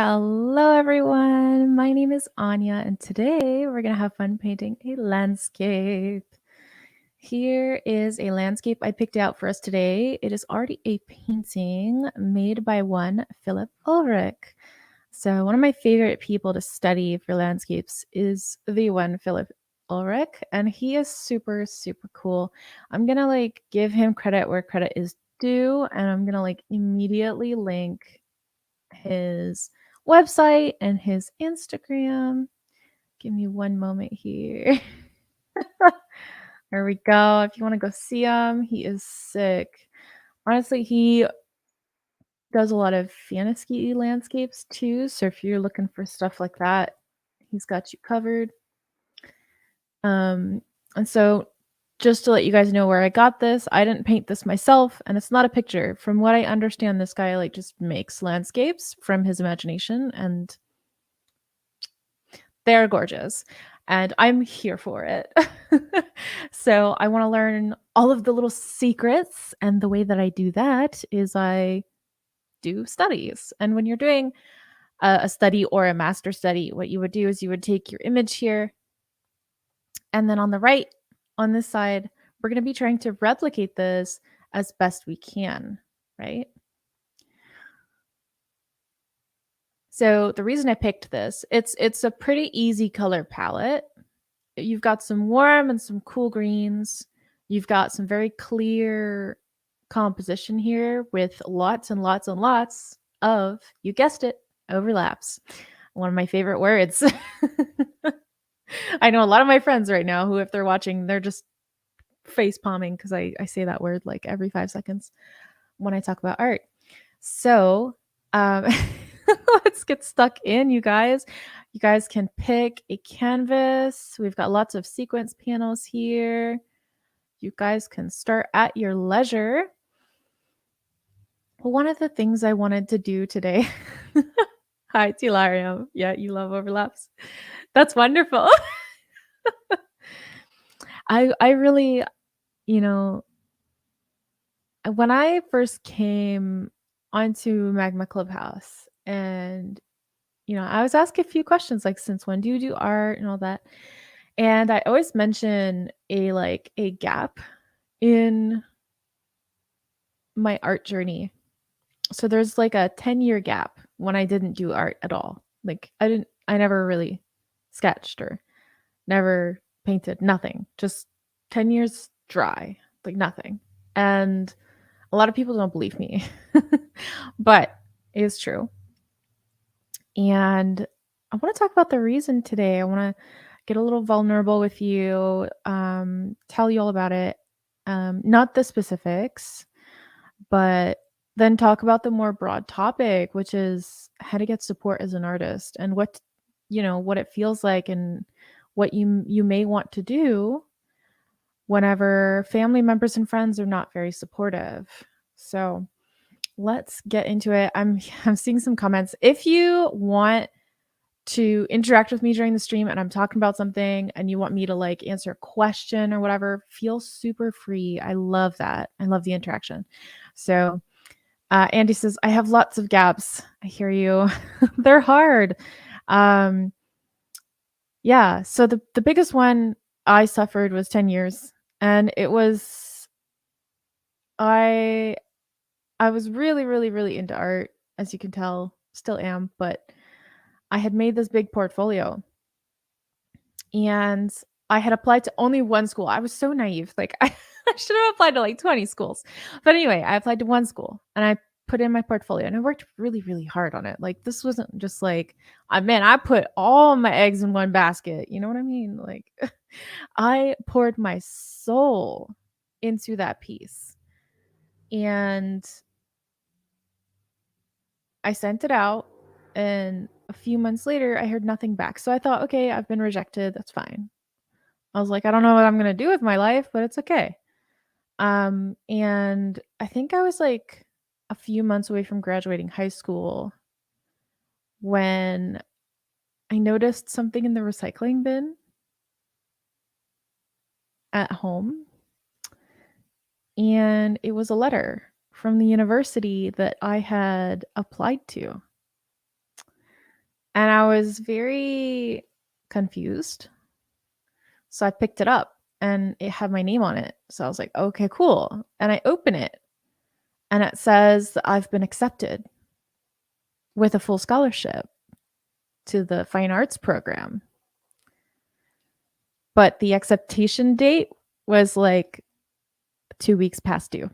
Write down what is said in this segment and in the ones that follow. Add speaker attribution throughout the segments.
Speaker 1: Hello, everyone. My name is Anya, and today we're going to have fun painting a landscape. Here is a landscape I picked out for us today. It is already a painting made by one Philip Ulrich. So, one of my favorite people to study for landscapes is the one Philip Ulrich, and he is super, super cool. I'm going to give him credit where credit is due, and I'm going to immediately link his website and his Instagram. Give me one moment here. There we go. If you want to go see him, he is sick. Honestly, he does a lot of fantasy landscapes too. So if you're looking for stuff like that, he's got you covered. And so just to let you guys know where I got this, I didn't paint this myself, and it's not a picture. From what I understand, this guy just makes landscapes from his imagination, and they're gorgeous, and I'm here for it. So I want to learn all of the little secrets, and the way that I do that is I do studies. And when you're doing a study or a master study, what you would do is you would take your image here, and then on the right, on this side, we're going to be trying to replicate this as best we can, right? So the reason I picked this, it's a pretty easy color palette. You've got some warm and some cool greens. You've got some very clear composition here with lots and lots and lots of, you guessed it, overlaps. One of my favorite words. I know a lot of my friends right now who, if they're watching, they're just face palming because I say that word like every 5 seconds when I talk about art. So let's get stuck in, you guys. You guys can pick a canvas. We've got lots of sequence panels here. You guys can start at your leisure. Well, one of the things I wanted to do today. Hi, Tilarium. Yeah, you love overlaps. That's wonderful. I really, when I first came onto Magma Clubhouse, and I was asked a few questions like, since when do you do art and all that? And I always mention a gap in my art journey. So there's a 10-year gap when I didn't do art at all. I never really sketched or never painted, nothing. Just 10 years dry, nothing. And a lot of people don't believe me, but it is true. And I want to talk about the reason today. I want to get a little vulnerable with you, tell you all about it. Not the specifics, but then talk about the more broad topic, which is how to get support as an artist and what it feels like and what you may want to do whenever family members and friends are not very supportive. So let's get into it. I'm seeing some comments. If you want to interact with me during the stream and I'm talking about something and you want me to answer a question or whatever, feel super free. I love that. I love the interaction. So Andy says, I have lots of gaps. I hear you. They're hard. Yeah. So the biggest one I suffered was 10 years. And it was, I was really, really, really into art, as you can tell, still am, but I had made this big portfolio and I had applied to only one school. I was so naive. I should have applied to 20 schools. But anyway, I applied to one school and I put in my portfolio and I worked really, really hard on it. This wasn't just I put all my eggs in one basket. You know what I mean? I poured my soul into that piece and I sent it out, and a few months later, I heard nothing back. So I thought, okay, I've been rejected. That's fine. I was like, I don't know what I'm going to do with my life, but it's okay. And I think I was a few months away from graduating high school when I noticed something in the recycling bin at home. And it was a letter from the university that I had applied to. And I was very confused. So I picked it up and it had my name on it. So I was like, okay, cool. And I open it and it says that I've been accepted with a full scholarship to the fine arts program. But the acceptation date was like 2 weeks past due.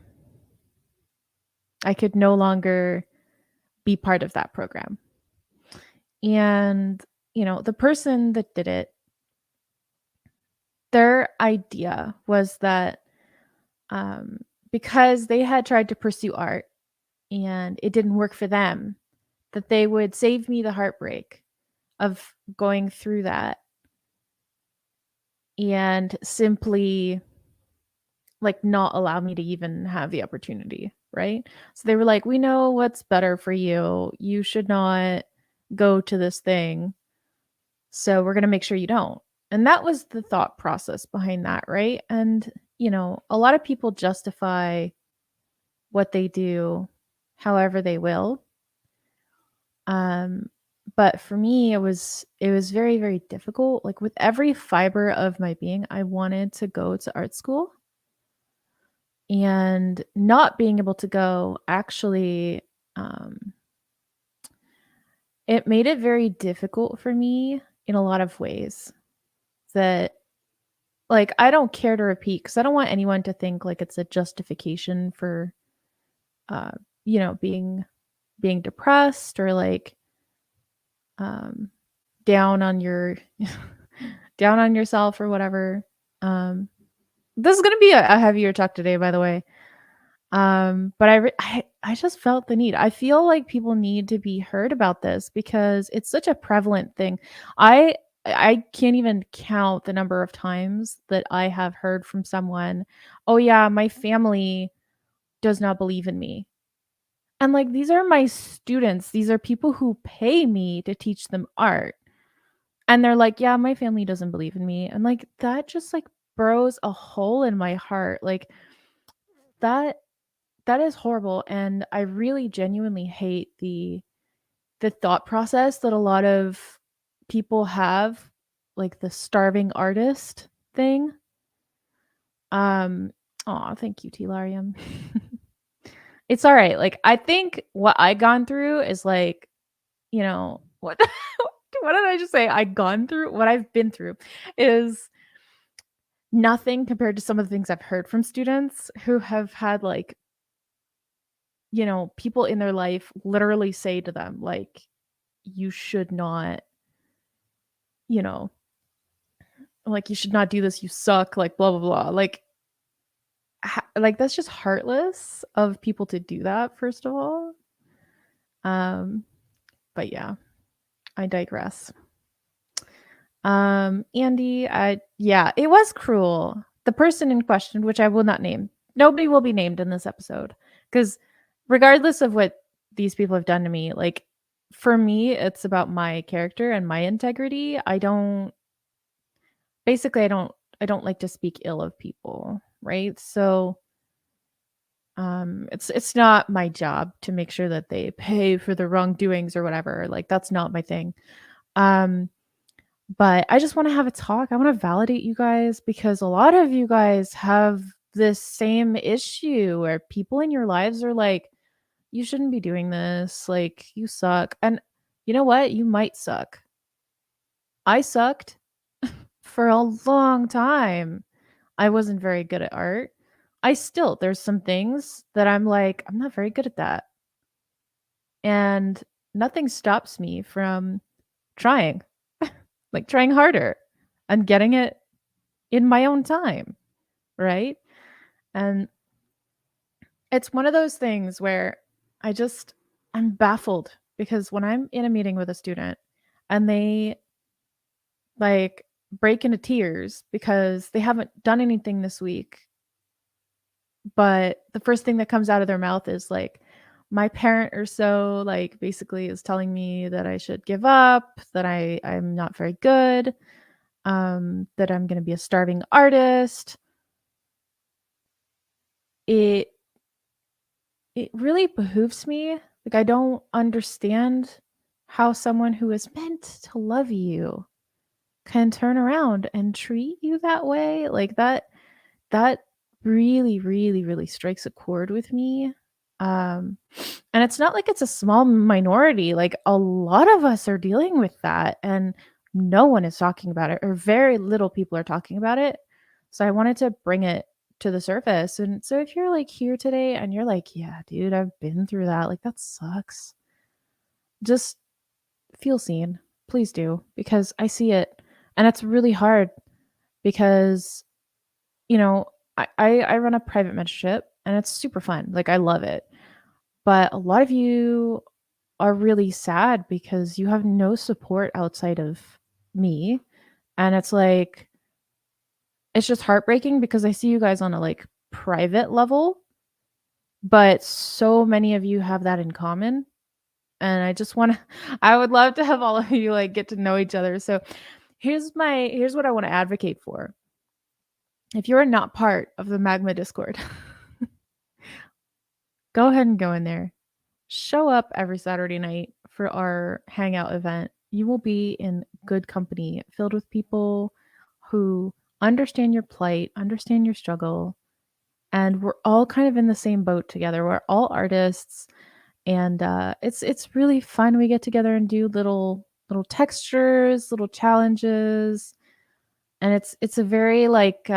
Speaker 1: I could no longer be part of that program. And, the person that did it, their idea was that um, because they had tried to pursue art and it didn't work for them, that they would save me the heartbreak of going through that and simply like not allow me to even have the opportunity, right? So they were like, "We know what's better for you. You should not go to this thing. So we're going to make sure you don't." And that was the thought process behind that, right? And, a lot of people justify what they do however they will. Um but for me it was very very difficult. Like with every fiber of my being, I wanted to go to art school, and not being able to go actually um it made it very difficult for me in a lot of ways that like I don't care to repeat cuz I don't want anyone to think like it's a justification for uh being depressed or like um down on your down on yourself or whatever. Um, this is gonna be a heavier talk today, by the way. But I just felt the need. I feel like people need to be heard about this because it's such a prevalent thing. I I can't even count the number of times that I have heard from someone, "Oh yeah, my family does not believe in me." And like these are my students. These are people who pay me to teach them art. And they're like, "Yeah, my family doesn't believe in me." And, like, that just, like, burrows a hole in my heart, like, that that is horrible, and I really genuinely hate the thought process that a lot of people have, like, the starving artist thing. Um, aw, thank you, Telarium. It's alright, like, I think what I gone through is, like, what what did I just say? I gone through? What I've been through is nothing compared to some of the things I've heard from students who have had, like, people in their life literally say to them, like, "You should not, you know, like, you should not do this, you suck, like, blah, blah, blah." Like, that's just heartless of people to do that, first of all. Um, but yeah, I digress. Andy, yeah, it was cruel. The person in question, which I will not name, nobody will be named in this episode, because regardless of what these people have done to me, like for me, it's about my character and my integrity. I don't like to speak ill of people, right? So it's not my job to make sure that they pay for the wrongdoings or whatever. Like that's not my thing. Um but I just wanna have a talk. I wanna validate you guys because a lot of you guys have this same issue where people in your lives are like, "You shouldn't be doing this, like, you suck." And you know what? You might suck. I sucked for a long time. I wasn't very good at art. There's some things that I'm like, "I'm not very good at that." And nothing stops me from trying, like, trying harder and getting it in my own time, right? And it's one of those things where I just I'm baffled because when I'm in a meeting with a student and they like break into tears because they haven't done anything this week, but the first thing that comes out of their mouth is like my parent or so like basically is telling me that I should give up, that I'm not very good, that I'm going to be a starving artist. It it really behooves me. Like, I don't understand how someone who is meant to love you can turn around and treat you that way. Like that really, really, really strikes a chord with me. Um, and it's not like it's a small minority. Like a lot of us are dealing with that and no one is talking about it, or very little people are talking about it. So I wanted to bring it to the surface. And so if you're like here today and you're like, yeah, dude, I've been through that. Like that sucks. Just feel seen. Please do, because I see it. And it's really hard because, you know, I run a private mentorship and it's super fun. Like I love it. But a lot of you are really sad because you have no support outside of me. And it's like, it's just heartbreaking because I see you guys on a like private level, but so many of you have that in common. And I just want to, I would love to have all of you like get to know each other. So here's what I want to advocate for. If you're not part of the Magma Discord, go ahead and go in there. Show up every Saturday night for our hangout event. You will be in good company, filled with people who understand your plight, understand your struggle, and we're all kind of in the same boat together. We're all artists, and it's really fun. We get together and do little textures, little challenges, and it's a very like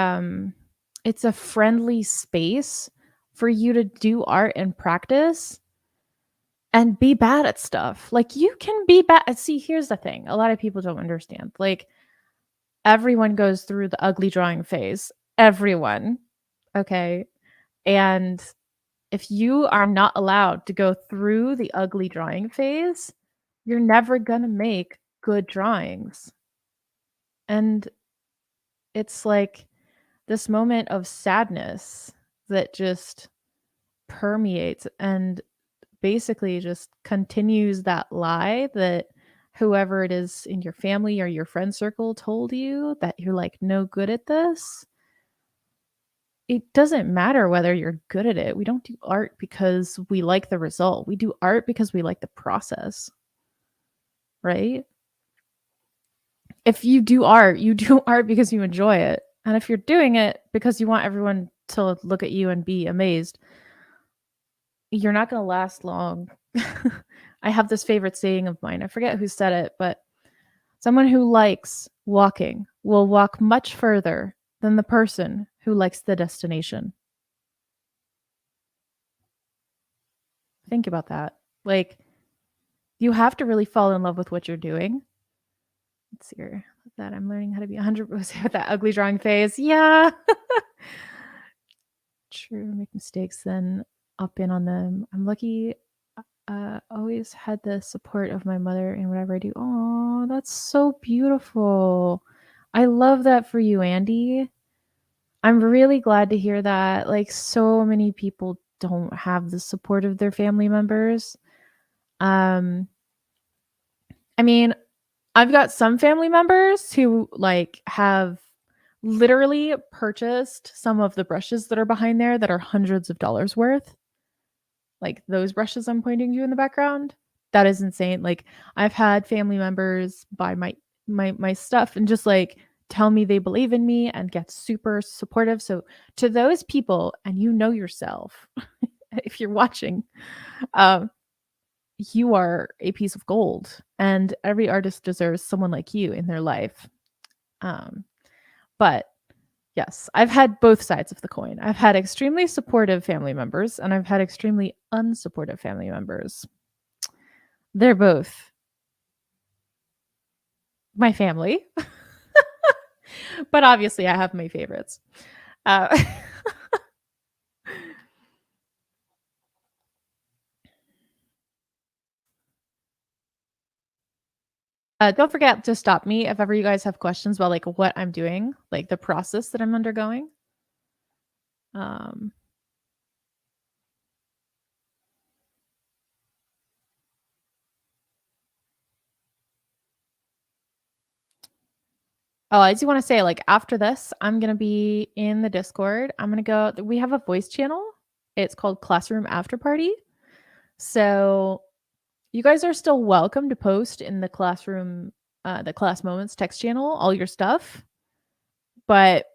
Speaker 1: it's a friendly space for you to do art and practice and be bad at stuff. Like you can be bad. See, here's the thing. A lot of people don't understand. Like everyone goes through the ugly drawing phase. Everyone. Okay. And if you are not allowed to go through the ugly drawing phase, you're never going to make good drawings. And it's like this moment of sadness that just permeates and basically just continues that lie that whoever it is in your family or your friend circle told you that you're like no good at this. It doesn't matter whether you're good at it. We don't do art because we like the result. We do art because we like the process, right? If you do art, you do art because you enjoy it. And if you're doing it because you want everyone to look at you and be amazed, you're not going to last long. I have this favorite saying of mine. I forget who said it, but someone who likes walking will walk much further than the person who likes the destination. Think about that. Like, you have to really fall in love with what you're doing. Let's see here. That I'm learning how to be 100% with that ugly drawing phase. Yeah. True. Make mistakes, then up in on them. I'm lucky. Always had the support of my mother in whatever I do. Oh, that's so beautiful. I love that for you, Andy. I'm really glad to hear that. Like so many people don't have the support of their family members. Um, I mean, I've got some family members who like have literally purchased some of the brushes that are behind there that are hundreds of dollars worth. Like those brushes I'm pointing to in the background. That is insane. Like I've had family members buy my stuff and just like tell me they believe in me and get super supportive. So to those people, and you know yourself, if you're watching, um, you are a piece of gold, and every artist deserves someone like you in their life. Um, but yes, I've had both sides of the coin. I've had extremely supportive family members and I've had extremely unsupportive family members. They're both my family, but obviously I have my favorites. Uh, don't forget to stop me if ever you guys have questions about like what I'm doing, like the process that I'm undergoing. Um, Oh, I do want to say, like, after this, I'm going to be in the Discord. I'm going to go, we have a voice channel. It's called Classroom After Party. So You guys are still welcome to post in the classroom, the class moments text channel, all your stuff. But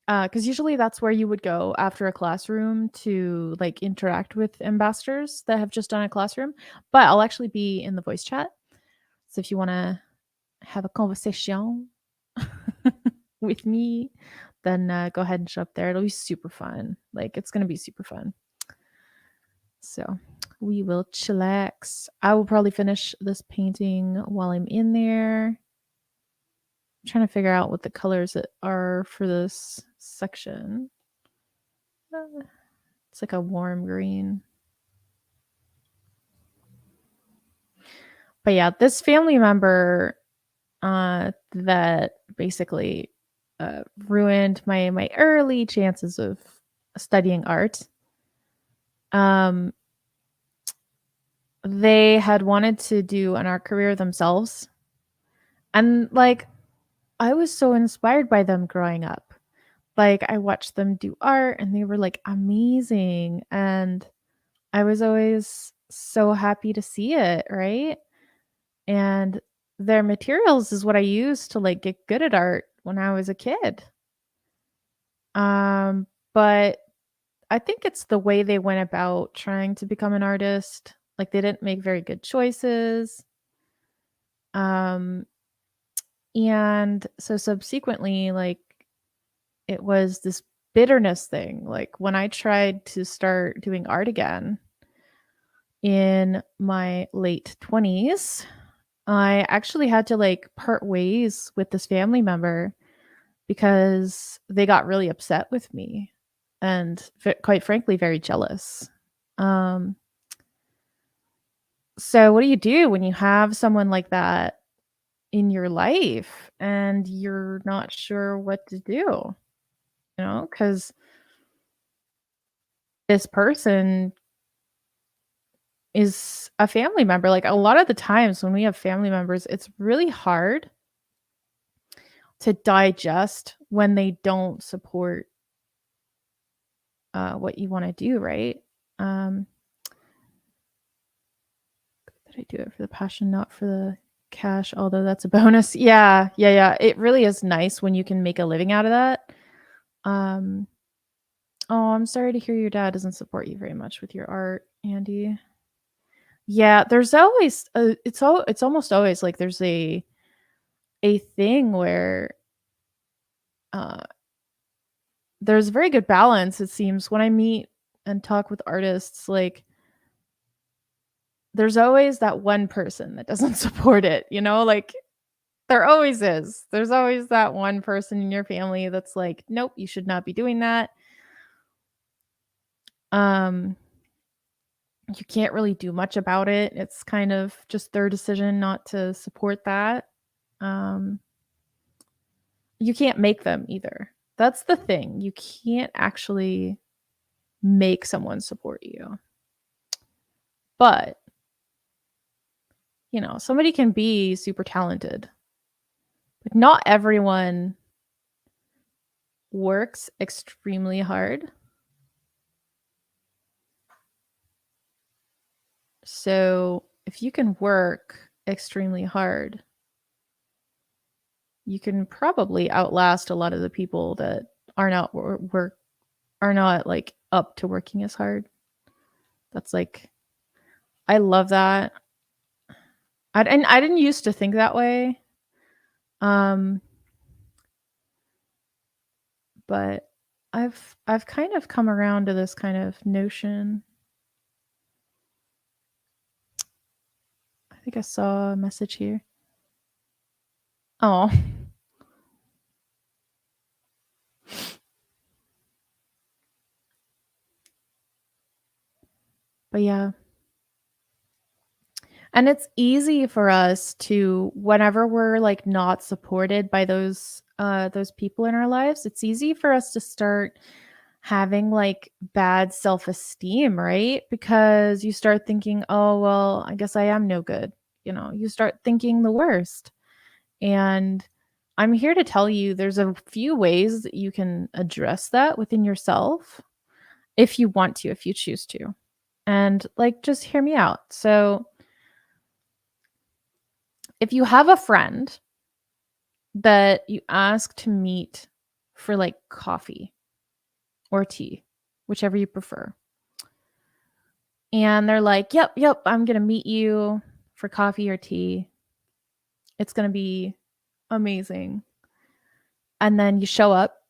Speaker 1: because usually that's where you would go after a classroom to like interact with ambassadors that have just done a classroom. But I'll actually be in the voice chat. So if you want to have a conversation with me, then go ahead and show up there. It'll be super fun. Like it's gonna be super fun. So we will chillax. I will probably finish this painting while I'm in there. I'm trying to figure out what the colors are for this section. It's like a warm green. But yeah, this family member that basically ruined my early chances of studying art. They had wanted to do an art career themselves. And like I was so inspired by them growing up. Like I watched them do art and they were like amazing, and I was always so happy to see it, right? And their materials is what I used to like get good at art when I was a kid. But I think it's the way they went about trying to become an artist. Like they didn't make very good choices. Um and so subsequently, like it was this bitterness thing. Like when I tried to start doing art again in my late 20s, I actually had to like part ways with this family member because they got really upset with me and quite frankly very jealous. Um so what do you do when you have someone like that in your life and you're not sure what to do? Cuz this person is a family member. Like a lot of the times when we have family members, it's really hard to digest when they don't support what you want to do, right? Um, did I do it for the passion, not for the cash? Although that's a bonus. Yeah, yeah, yeah. It really is nice when you can make a living out of that. Um, oh, I'm sorry to hear your dad doesn't support you very much with your art, Andy. Yeah, there's always it's almost always like there's a thing where uh there's very good balance, it seems, when I meet and talk with artists. Like there's always that one person that doesn't support it, like there always is. There's always that one person in your family that's like, nope, you should not be doing that. Um, you can't really do much about it. It's kind of just their decision not to support that. Um, you can't make them either. That's the thing. You can't actually make someone support you. But, somebody can be super talented. But not everyone works extremely hard. So if you can work extremely hard, you can probably outlast a lot of the people that are not like up to working as hard. That's like, I love that. I didn't used to think that way. But I've kind of come around to this kind of notion. I think I saw a message here. Oh. But yeah. And it's easy for us to, whenever we're like not supported by those people in our lives, it's easy for us to start having like bad self-esteem, right? Because you start thinking, "Oh, well, I guess I am no good." You start thinking the worst. And I'm here to tell you there's a few ways that you can address that within yourself if you want to, if you choose to. And like just hear me out. So If you have a friend that you ask to meet for like coffee or tea, whichever you prefer, and they're like, "Yep, yep, I'm going to meet you for coffee or tea. It's going to be amazing." And then you show up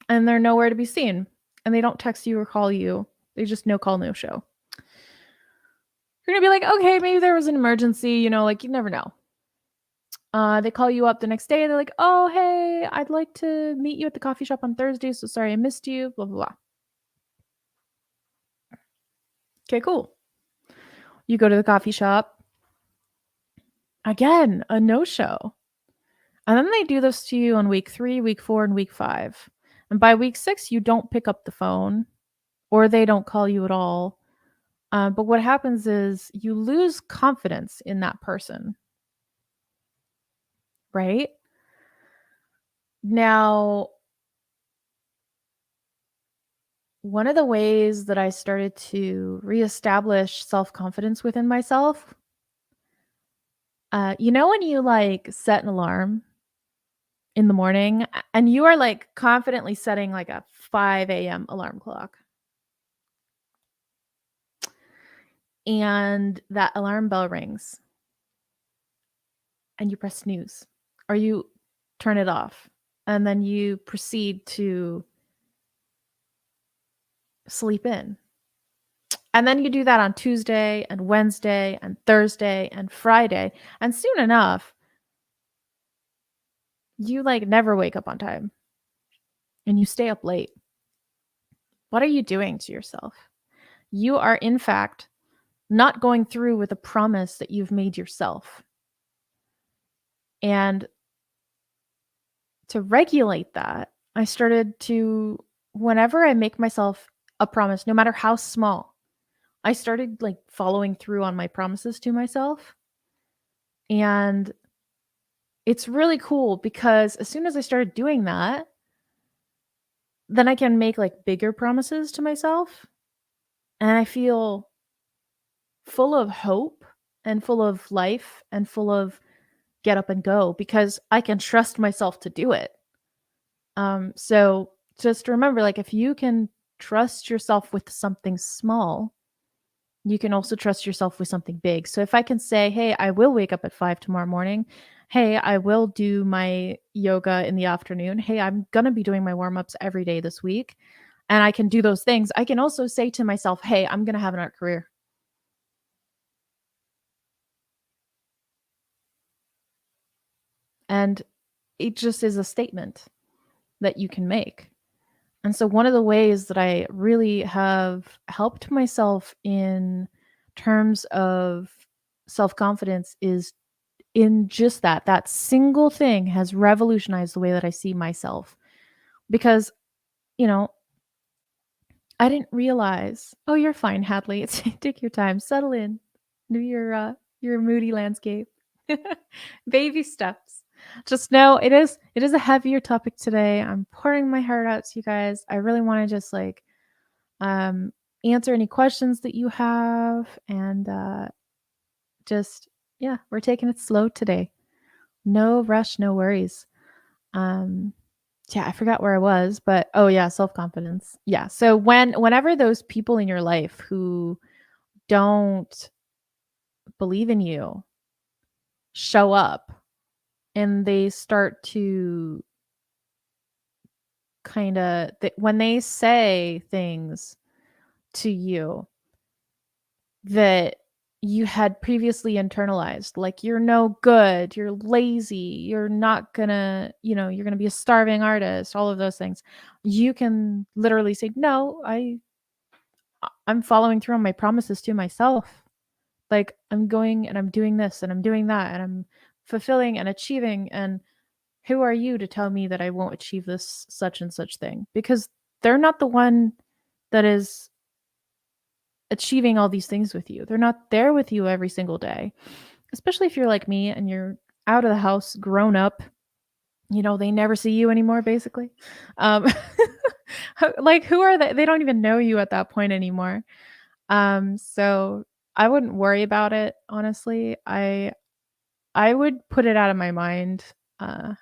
Speaker 1: and they're nowhere to be seen. And they don't text you or call you. They just no call, no show. You're going to be like, okay, maybe there was an emergency, like you never know. They call you up the next day. They're like, oh, hey, I'd like to meet you at the coffee shop on Thursday. So sorry I missed you, blah, blah, blah. Okay, cool. You go to the coffee shop. Again, a no show. And then they do this to you on week 3, week 4, and week 5. And by week 6, you don't pick up the phone or they don't call you at all. But what happens is you lose confidence in that person, right? Now, one of the ways that I started to reestablish self-confidence within myself, when you like set an alarm in the morning and you are like confidently setting like a 5 a.m. alarm clock, and that alarm bell rings and you press snooze or you turn it off and then you proceed to sleep in. And then you do that on Tuesday and Wednesday and Thursday and Friday. And soon enough, you like never wake up on time and you stay up late. What are you doing to yourself? You are, in fact, not going through with a promise that you've made yourself. And to regulate that, I started to, whenever I make myself a promise, no matter how small, I started like following through on my promises to myself. And it's really cool because as soon as I started doing that, then I can make like bigger promises to myself. And I feel full of hope and full of life and full of get up and go because I can trust myself to do it. So just remember, like, if you can trust yourself with something small, you can also trust yourself with something big. So if I can say, hey, I will wake up at 5 tomorrow morning. Hey, I will do my yoga in the afternoon. Hey, I'm going to be doing my warm-ups every day this week. And I can do those things. I can also say to myself, hey, I'm going to have an art career. And it just is a statement that you can make. And so one of the ways that I really have helped myself in terms of self-confidence is in just that single thing has revolutionized the way that I see myself. Because, I didn't realize, oh, you're fine, Hadley. Take your time, settle in, do your moody landscape. Baby steps. Just know it is a heavier topic today. I'm pouring my heart out to you guys. I really want to just like answer any questions that you have and just we're taking it slow today. No rush, no worries. I forgot where I was, but self-confidence. Yeah. So whenever those people in your life who don't believe in you show up and they start to when they say things to you that you had previously internalized, like you're no good, you're lazy, you're not gonna, you're gonna be a starving artist, all of those things, you can literally say, no, I'm following through on my promises to myself. Like I'm going and I'm doing this and I'm doing that and I'm fulfilling and achieving. And who are you to tell me that I won't achieve this such and such thing? Because they're not the one that is achieving all these things with you. They're not there with you every single day, especially if you're like me and you're out of the house, grown up, they never see you anymore, basically. Like, who are they? They don't even know you at that point anymore. So I wouldn't worry about it, honestly. I would put it out of my mind, uh,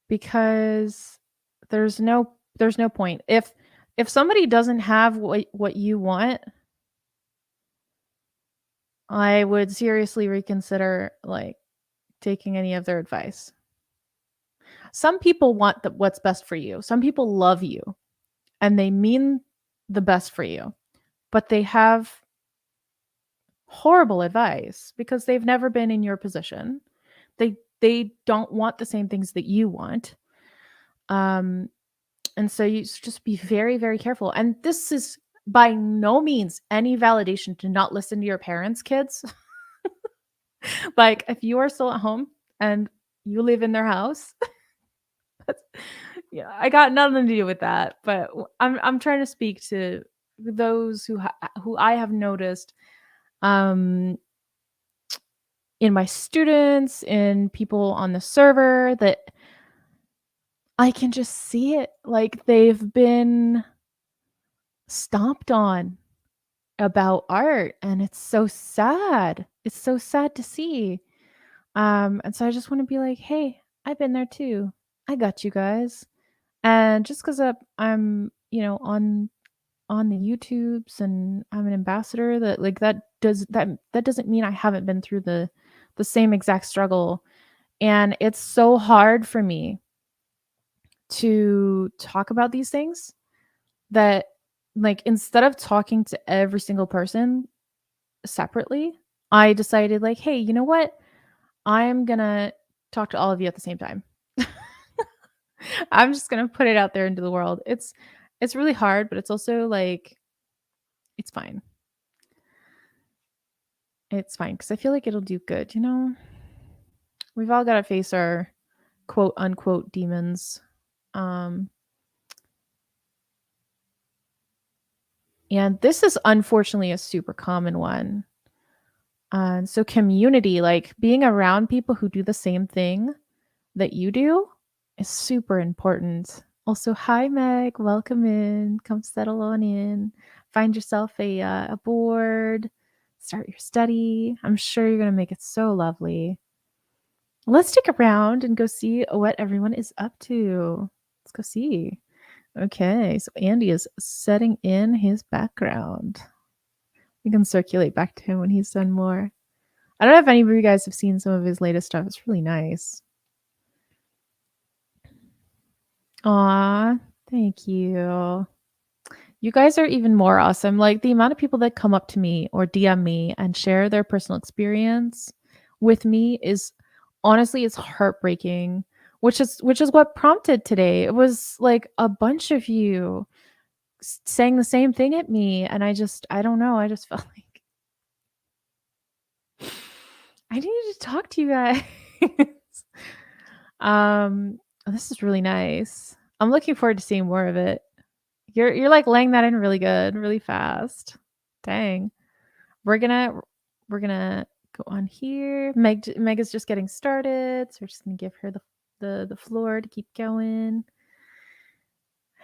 Speaker 1: because there's no point. If somebody doesn't have what you want, I would seriously reconsider, like, taking any of their advice. Some people want what's best for you. Some people love you and they mean the best for you, but they have horrible advice because they've never been in your position. They don't want the same things that you want. Um, and so you just be very, very careful. And this is by no means any validation to not listen to your parents, kids. Like, if you are still at home and you live in their house, that's, yeah, I got nothing to do with that. But I'm trying to speak to those who I have noticed, um, in my students, in people on the server, that I can just see it. Like, they've been stomped on about art, and it's so sad. It's so sad to see. And so I just want to be like, hey, I've been there too. I got you guys. And just because I'm, on the YouTubes and I'm an ambassador, that like that doesn't mean I haven't been through the same exact struggle. And it's so hard for me to talk about these things, that, like, instead of talking to every single person separately, I decided, like, hey, you know what? I'm gonna talk to all of you at the same time. I'm just gonna put it out there into the world. It's really hard, but it's also like it's fine. It's fine because I feel like it'll do good, you know? We've all gotta face our quote unquote demons. Um, and this is unfortunately a super common one. And so community, like being around people who do the same thing that you do, is super important. Also, hi Meg, welcome in. Come settle on in. Find yourself a board. Start your study. I'm sure you're gonna make it so lovely. Let's stick around and go see what everyone is up to. Let's go see. Okay, so Andy is setting in his background. We can circulate back to him when he's done more. I don't know if any of you guys have seen some of his latest stuff. It's really nice. Aw, thank you. You guys are even more awesome. Like, the amount of people that come up to me or DM me and share their personal experience with me is honestly, it's heartbreaking, which is what prompted today. It was like a bunch of you saying the same thing at me, and I don't know, I just felt like I needed to talk to you guys. Um, this is really nice. I'm looking forward to seeing more of it. You're like laying that in really good, really fast. Dang. We're gonna we're gonna go on here. Meg is just getting started, so we're just gonna give her the floor to keep going.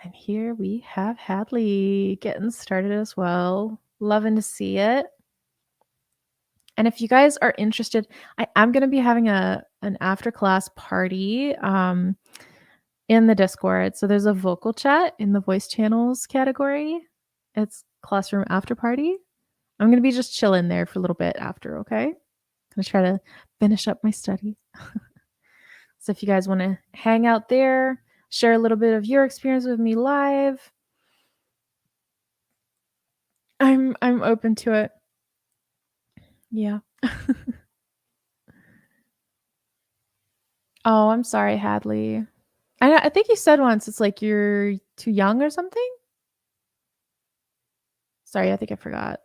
Speaker 1: And here we have Hadley getting started as well. Loving to see it. And if you guys are interested, I am gonna be having an after class party in the Discord. So there's a vocal chat in the voice channels category. It's classroom after party. I'm gonna be just chilling there for a little bit after, okay? Gonna try to finish up my study. So if you guys want to hang out there, share a little bit of your experience with me live, I'm open to it. Yeah. Oh, I'm sorry, Hadley. I think you said once it's like you're too young or something. Sorry, I think I forgot.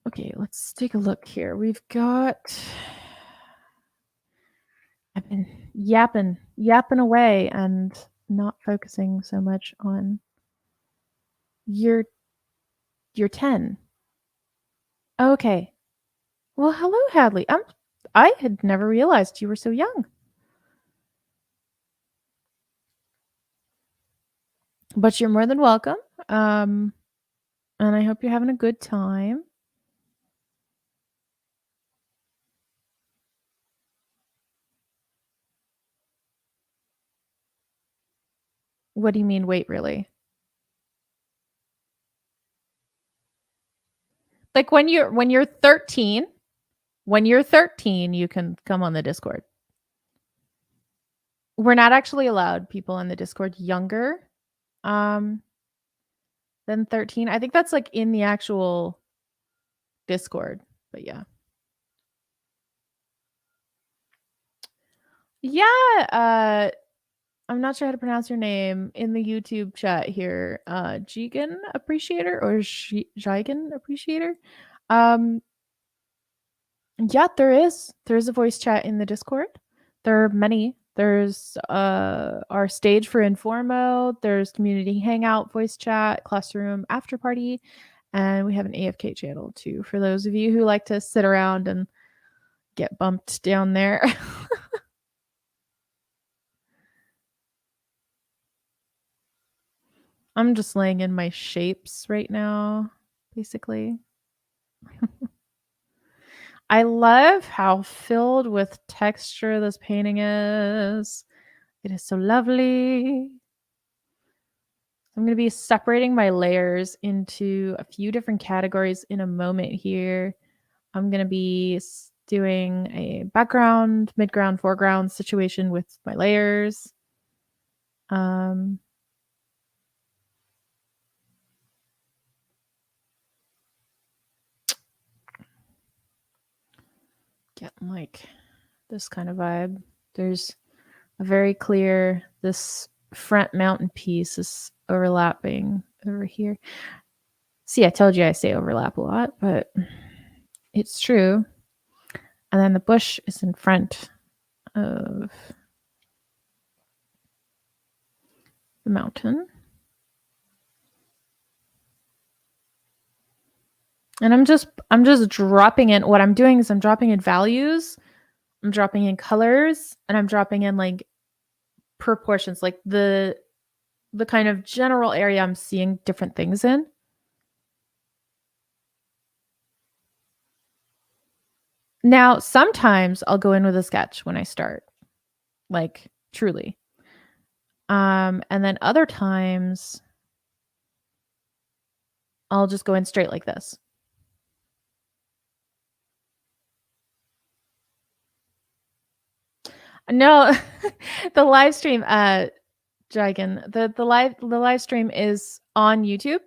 Speaker 1: Okay, let's take a look here. We've got I've been yapping away and not focusing so much on your 10. Okay. Well, hello, Hadley. I had never realized you were so young. But you're more than welcome. Um, and I hope you're having a good time. What do you mean, wait, really? Like when you're 13, you can come on the Discord. We're not actually allowed people on the Discord younger um than 13. I think that's like in the actual Discord. But yeah. Yeah, I'm not sure how to pronounce your name in the YouTube chat here. Jigen Appreciator or Jigen Appreciator. Um Yeah, there is a voice chat in the Discord. There are many. There's our stage for Informo, there's community hangout, voice chat, classroom after party, and we have an AFK channel too for those of you who like to sit around and get bumped down there. I'm just laying in my shapes right now, basically. I love how filled with texture this painting is. It is so lovely. I'm going to be separating my layers into a few different categories in a moment here. I'm going to be doing a background, midground, foreground situation with my layers. Getting like this kind of vibe. There's a very clear, this front mountain piece is overlapping over here. See, I told you I say overlap a lot, but it's true. And then the bush is in front of the mountain. And I'm just dropping in, what I'm doing is I'm dropping in values, I'm dropping in colors, and I'm dropping in like proportions, like the kind of general area I'm seeing different things in. Now, sometimes I'll go in with a sketch when I start, like truly. And then other times I'll just go in straight like this. No, the live stream, Dragon, the live stream is on YouTube.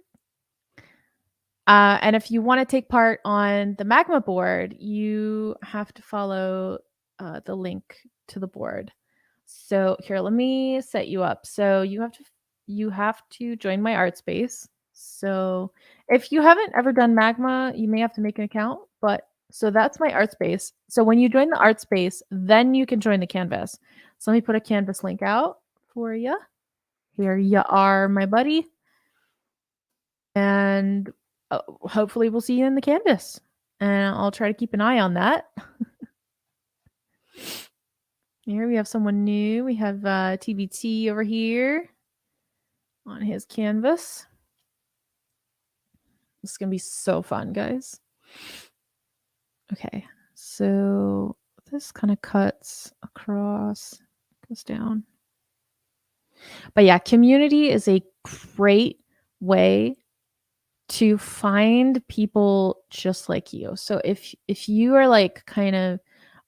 Speaker 1: And if you want to take part on the Magma board, you have to follow the link to the board. So here, let me set you up. So you have to join my Artspace. So if you haven't ever done Magma, you may have to make an account. But so that's my Artspace. So when you join the Artspace, then you can join the canvas. So let me put a canvas link out for you. Here you are, my buddy. And hopefully we'll see you in the canvas. And I'll try to keep an eye on that. Here we have someone new. We have TBT over here on his canvas. This is going to be so fun, guys. Okay, so this kind of cuts across, goes down. But yeah, community is a great way to find people just like you. So if you are like kind of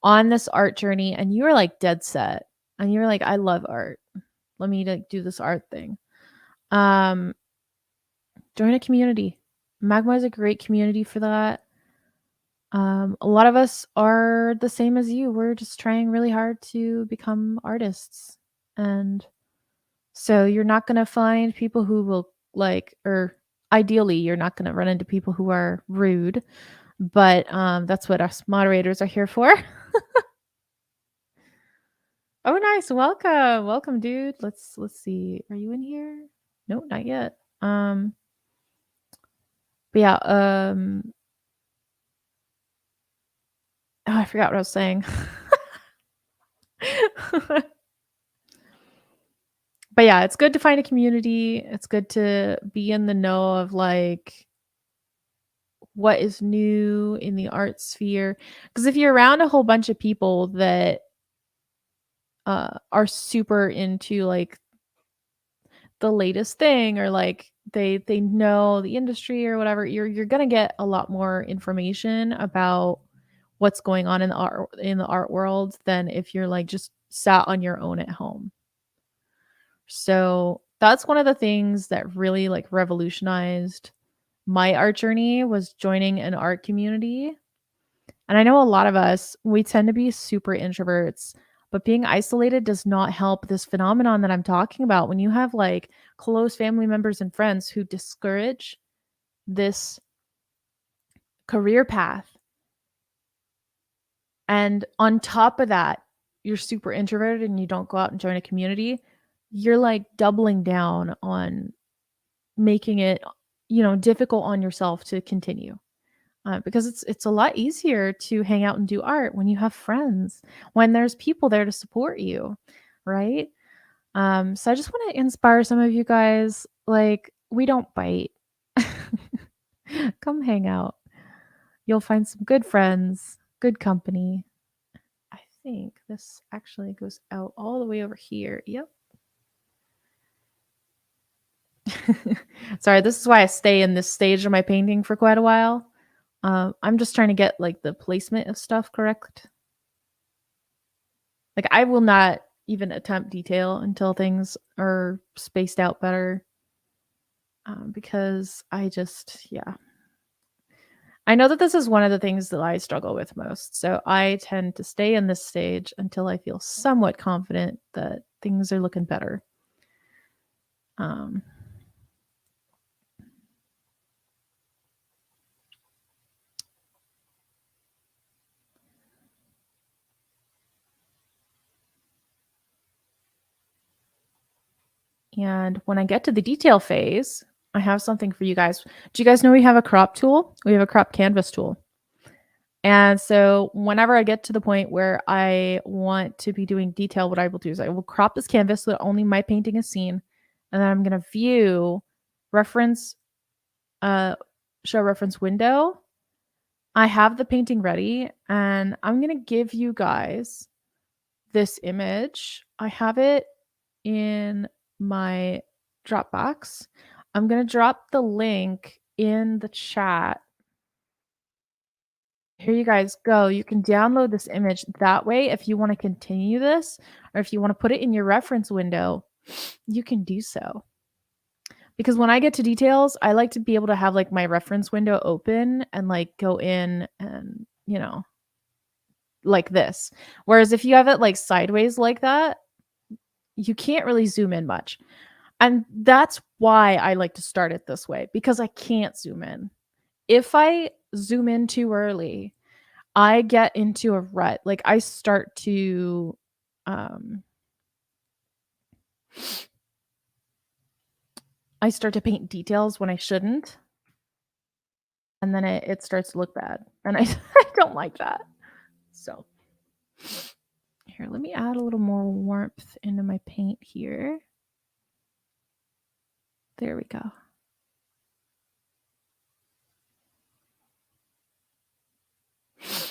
Speaker 1: on this art journey and you are like dead set and you're like, I love art, let me like do this art thing, join a community. Magma is a great community for that. A lot of us are the same as you. We're just trying really hard to become artists, and so you're not going to find people who will like, or ideally you're not going to run into people who are rude, but that's what us moderators are here for. Oh, nice. Welcome, dude. Let's see. Are you in here? No, not yet. But yeah, Oh, I forgot what I was saying. But yeah, it's good to find a community. It's good to be in the know of like what is new in the art sphere. Because if you're around a whole bunch of people that are super into like the latest thing, or like they know the industry or whatever, you're gonna get a lot more information about what's going on in the art world than if you're like just sat on your own at home. So that's one of the things that really like revolutionized my art journey, was joining an art community. And I know a lot of us, we tend to be super introverts, but being isolated does not help this phenomenon that I'm talking about. When you have like close family members and friends who discourage this career path, and on top of that, you're super introverted and you don't go out and join a community, you're like doubling down on making it, difficult on yourself to continue. Because it's a lot easier to hang out and do art when you have friends, when there's people there to support you, right? So I just want to inspire some of you guys. Like, we don't bite. Come hang out. You'll find some good friends, good company. I think this actually goes out all the way over here. Yep. Sorry, this is why I stay in this stage of my painting for quite a while. I'm just trying to get like the placement of stuff correct. Like, I will not even attempt detail until things are spaced out better, because yeah. I know that this is one of the things that I struggle with most. So I tend to stay in this stage until I feel somewhat confident that things are looking better. Um, and when I get to the detail phase, I have something for you guys. Do you guys know we have a crop tool? We have a crop canvas tool. And so whenever I get to the point where I want to be doing detail, what I will do is I will crop this canvas so that only my painting is seen. And then I'm going to view, reference, uh, show reference window. I have the painting ready and I'm going to give you guys this image. I have it in my Dropbox. I'm going to drop the link in the chat. Here you guys go. You can download this image. That way, if you want to continue this, or if you want to put it in your reference window, you can do so. Because when I get to details, I like to be able to have like my reference window open and like go in and, like this. Whereas if you have it like sideways like that, you can't really zoom in much. And that's why I like to start it this way, because I can't zoom in. If I zoom in too early, I get into a rut. Like, I start to paint details when I shouldn't, and then it starts to look bad, and I I don't like that. So, here, let me add a little more warmth into my paint here. There we go.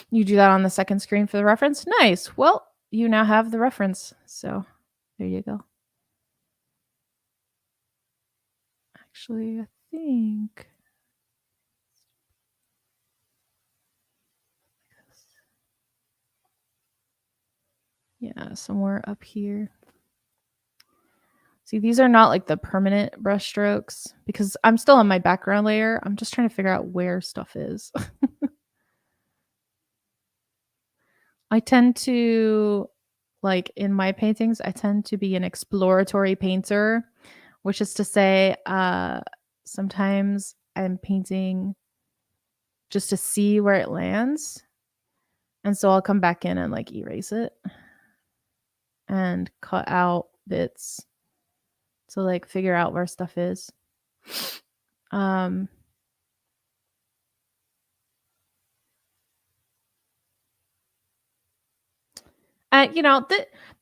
Speaker 1: You do that on the second screen for the reference? Nice. Well, you now have the reference, so there you go. Actually, I think yeah, somewhere up here. See, these are not like the permanent brush strokes because I'm still on my background layer. I'm just trying to figure out where stuff is. I tend to, like in my paintings, I tend to be an exploratory painter, which is to say, sometimes I'm painting just to see where it lands. And so I'll come back in and like erase it and cut out bits to like figure out where stuff is. And,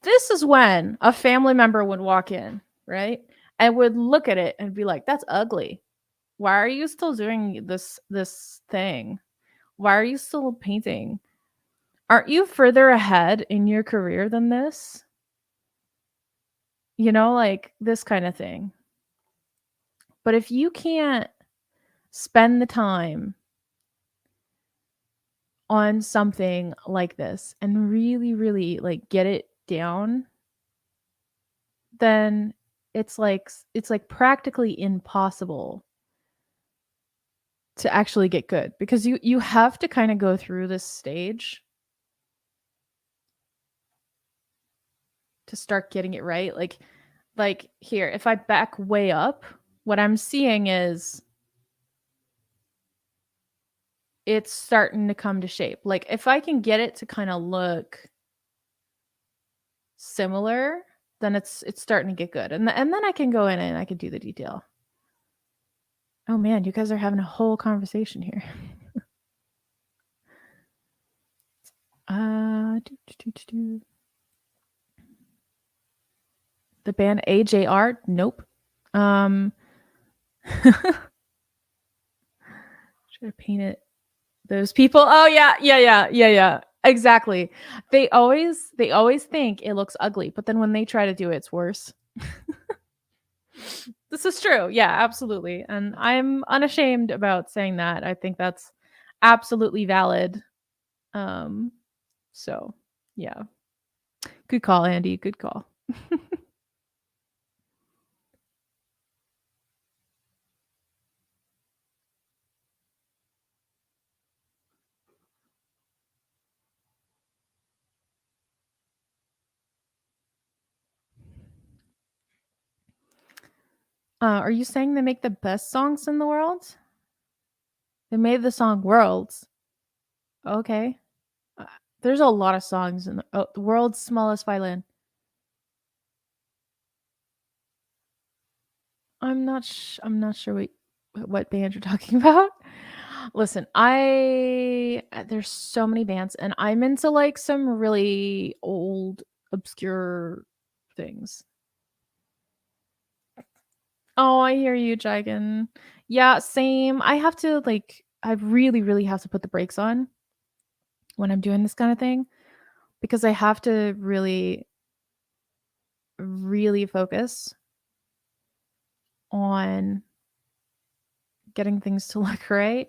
Speaker 1: this is when a family member would walk in, right? And would look at it and be like, "That's ugly. Why are you still doing this thing? Why are you still painting? Aren't you further ahead in your career than this?" Like this kind of thing. But if you can't spend the time on something like this and really, really like get it down, then it's like practically impossible to actually get good because you have to kind of go through this stage to start getting it right. Like here, if I back way up, what I'm seeing is it's starting to come to shape. Like if I can get it to kind of look similar, then it's starting to get good. And then I can go in and I can do the detail. Oh man, you guys are having a whole conversation here. Do. The band AJR? Nope. Should have painted those people. Oh yeah, yeah, yeah, yeah, yeah. Exactly. They always think it looks ugly, but then when they try to do it, it's worse. This is true. Yeah, absolutely. And I'm unashamed about saying that. I think that's absolutely valid. Um, so yeah. Good call, Andy. Good call. Are you saying they make the best songs in the world? They made the song Worlds. Okay. Uh, there's a lot of songs in the world's smallest violin. I'm not sure what band you're talking about. Listen, there's so many bands and I'm into like some really old obscure things. Oh, I hear you, Jigen. Yeah, same. I really, really have to put the brakes on when I'm doing this kind of thing because I have to really, really focus on getting things to look right.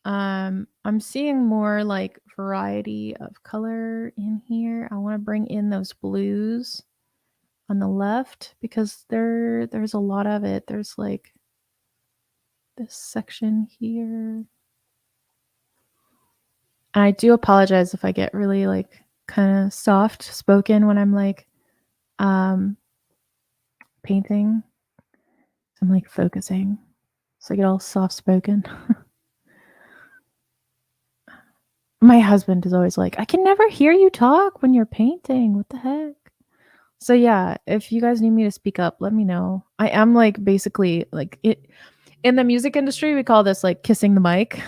Speaker 1: I'm seeing more like variety of color in here. I want to bring in those blues on the left because there's a lot of it. There's like this section here. And I do apologize if I get really like kind of soft spoken when I'm like painting. I'm like focusing. So I get all soft spoken. My husband is always like, I can never hear you talk when you're painting. What the heck? So yeah, if you guys need me to speak up, let me know. I am like basically like it in the music industry, we call this like kissing the mic.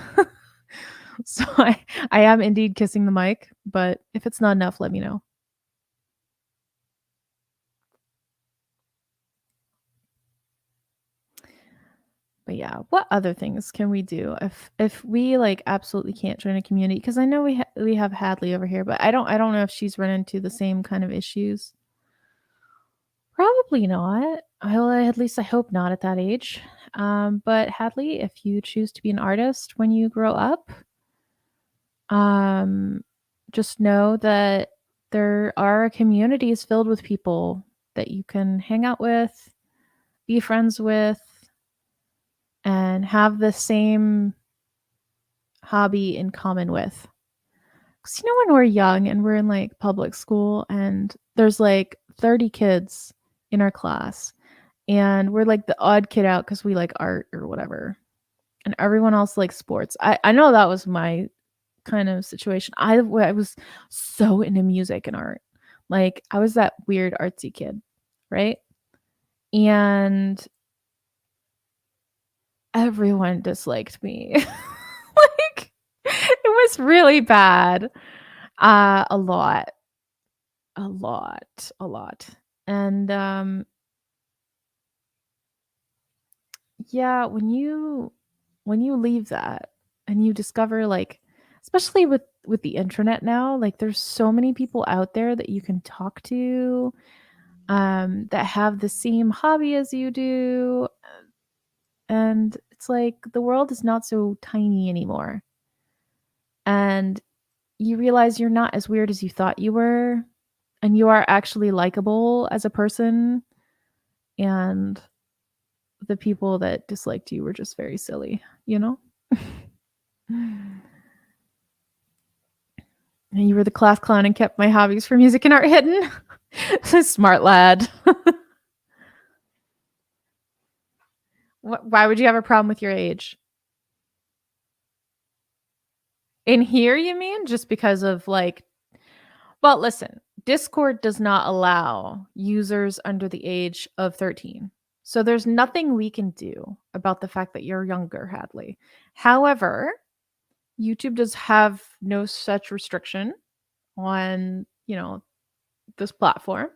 Speaker 1: So I am indeed kissing the mic, but if it's not enough, let me know. But yeah, what other things can we do if we like absolutely can't join a community? Because I know we have Hadley over here, but I don't know if she's run into the same kind of issues. Probably not. At least I hope not at that age. But Hadley, if you choose to be an artist when you grow up, um, just know that there are communities filled with people that you can hang out with, be friends with, and have the same hobby in common with. Because when we're young and we're in like public school and there's like 30 kids in our class and we're like the odd kid out because we like art or whatever, and everyone else likes sports. I know that was my kind of situation. I was so into music and art. Like I was that weird artsy kid, right? And everyone disliked me. Like it was really bad. A lot. A lot, a lot. And, yeah, when you leave that and you discover, like, especially with the internet now, like, there's so many people out there that you can talk to, that have the same hobby as you do, and it's like the world is not so tiny anymore, and you realize you're not as weird as you thought you were, and you are actually likable as a person, and the people that disliked you were just very silly, you know? And you were the class clown and kept my hobbies for music and art hidden. Smart lad. Why would you have a problem with your age? In here, you mean? Just because of like, well, listen, Discord does not allow users under the age of 13. So there's nothing we can do about the fact that you're younger, Hadley. However, YouTube does have no such restriction on, this platform,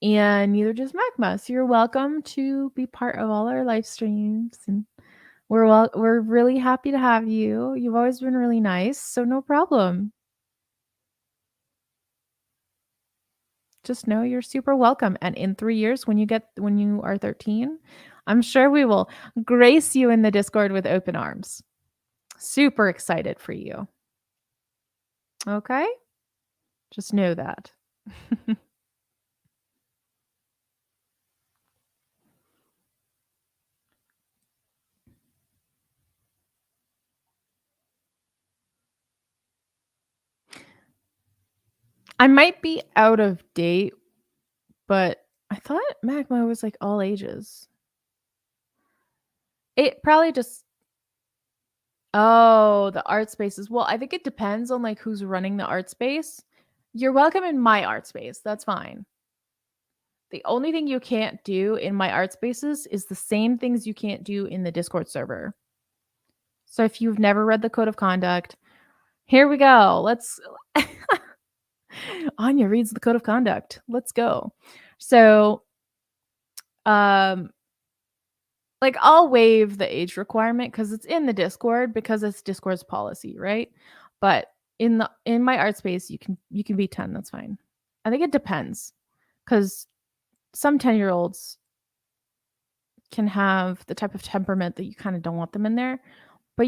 Speaker 1: and neither does Magma. So you're welcome to be part of all our live streams, and we're really happy to have you. You've always been really nice, so no problem. Just know you're super welcome. And in 3 years, when you are 13, I'm sure we will grace you in the Discord with open arms. Super excited for you. Okay? Just know that. I might be out of date, but I thought Magma was like all ages. It probably just Oh, the art spaces. Well, I think it depends on like who's running the art space. You're welcome in my art space. That's fine. The only thing you can't do in my art spaces is the same things you can't do in the Discord server. So if you've never read the code of conduct, here we go. Let's Anya reads the code of conduct. Let's go. So um like I'll waive the age requirement because it's in the Discord because it's Discord's policy, right? But in my art space, you can be 10. That's fine. I think it depends because some 10-year-olds can have the type of temperament that you kind of don't want them in there. But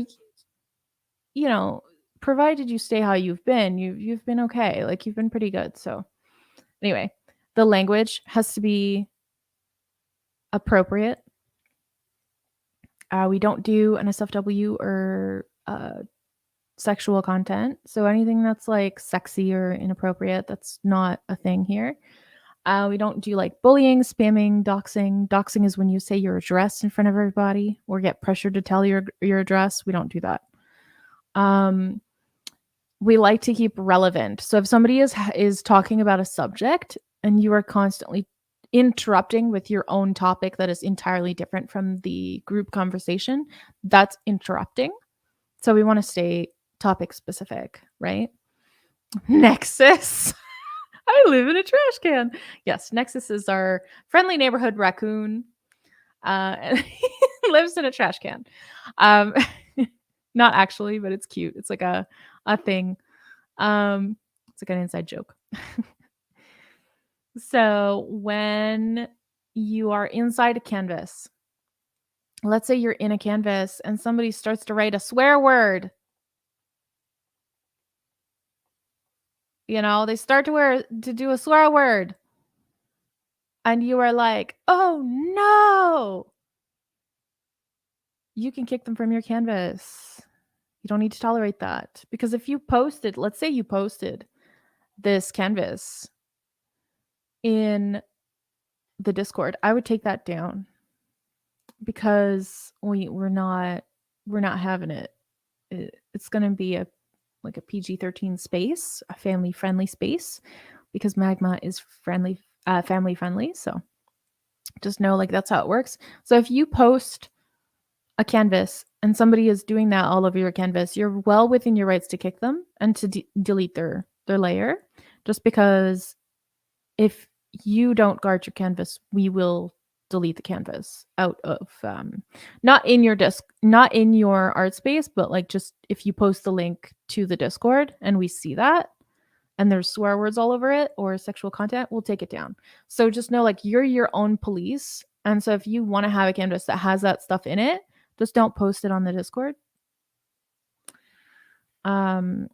Speaker 1: you know, provided you stay how you've been, you've been okay. Like you've been pretty good. So anyway, the language has to be appropriate. We don't do NSFW or sexual content. So anything that's like sexy or inappropriate, that's not a thing here. We don't do like bullying, spamming, doxing. Doxing is when you say your address in front of everybody or get pressured to tell your address. We don't do that. We like to keep relevant. So if somebody is talking about a subject and you are constantly interrupting with your own topic that is entirely different from the group conversation, that's interrupting. So we want to stay topic specific, right? Nexus. I live in a trash can. Yes, Nexus is our friendly neighborhood raccoon. And he lives in a trash can. Not actually, but it's cute. It's like a thing. It's like an inside joke. So when you are inside a canvas, let's say you're in a canvas and somebody starts to write a swear word. They start to do a swear word. And you are like, oh no. You can kick them from your canvas. You don't need to tolerate that. Because if you posted, let's say you posted this canvas in the Discord, I would take that down because we're not having it. It's going to be a PG-13 space, a family friendly space, because Magma is family friendly. So just know like that's how it works. So if you post a canvas and somebody is doing that all over your canvas, you're well within your rights to kick them and to delete their layer, just because if you don't guard your canvas, we will delete the canvas out of not in your not in your art space, but like just if you post the link to the Discord and we see that and there's swear words all over it or sexual content, we'll take it down. So just know like you're your own police. And so if you want to have a canvas that has that stuff in it, just don't post it on the Discord. And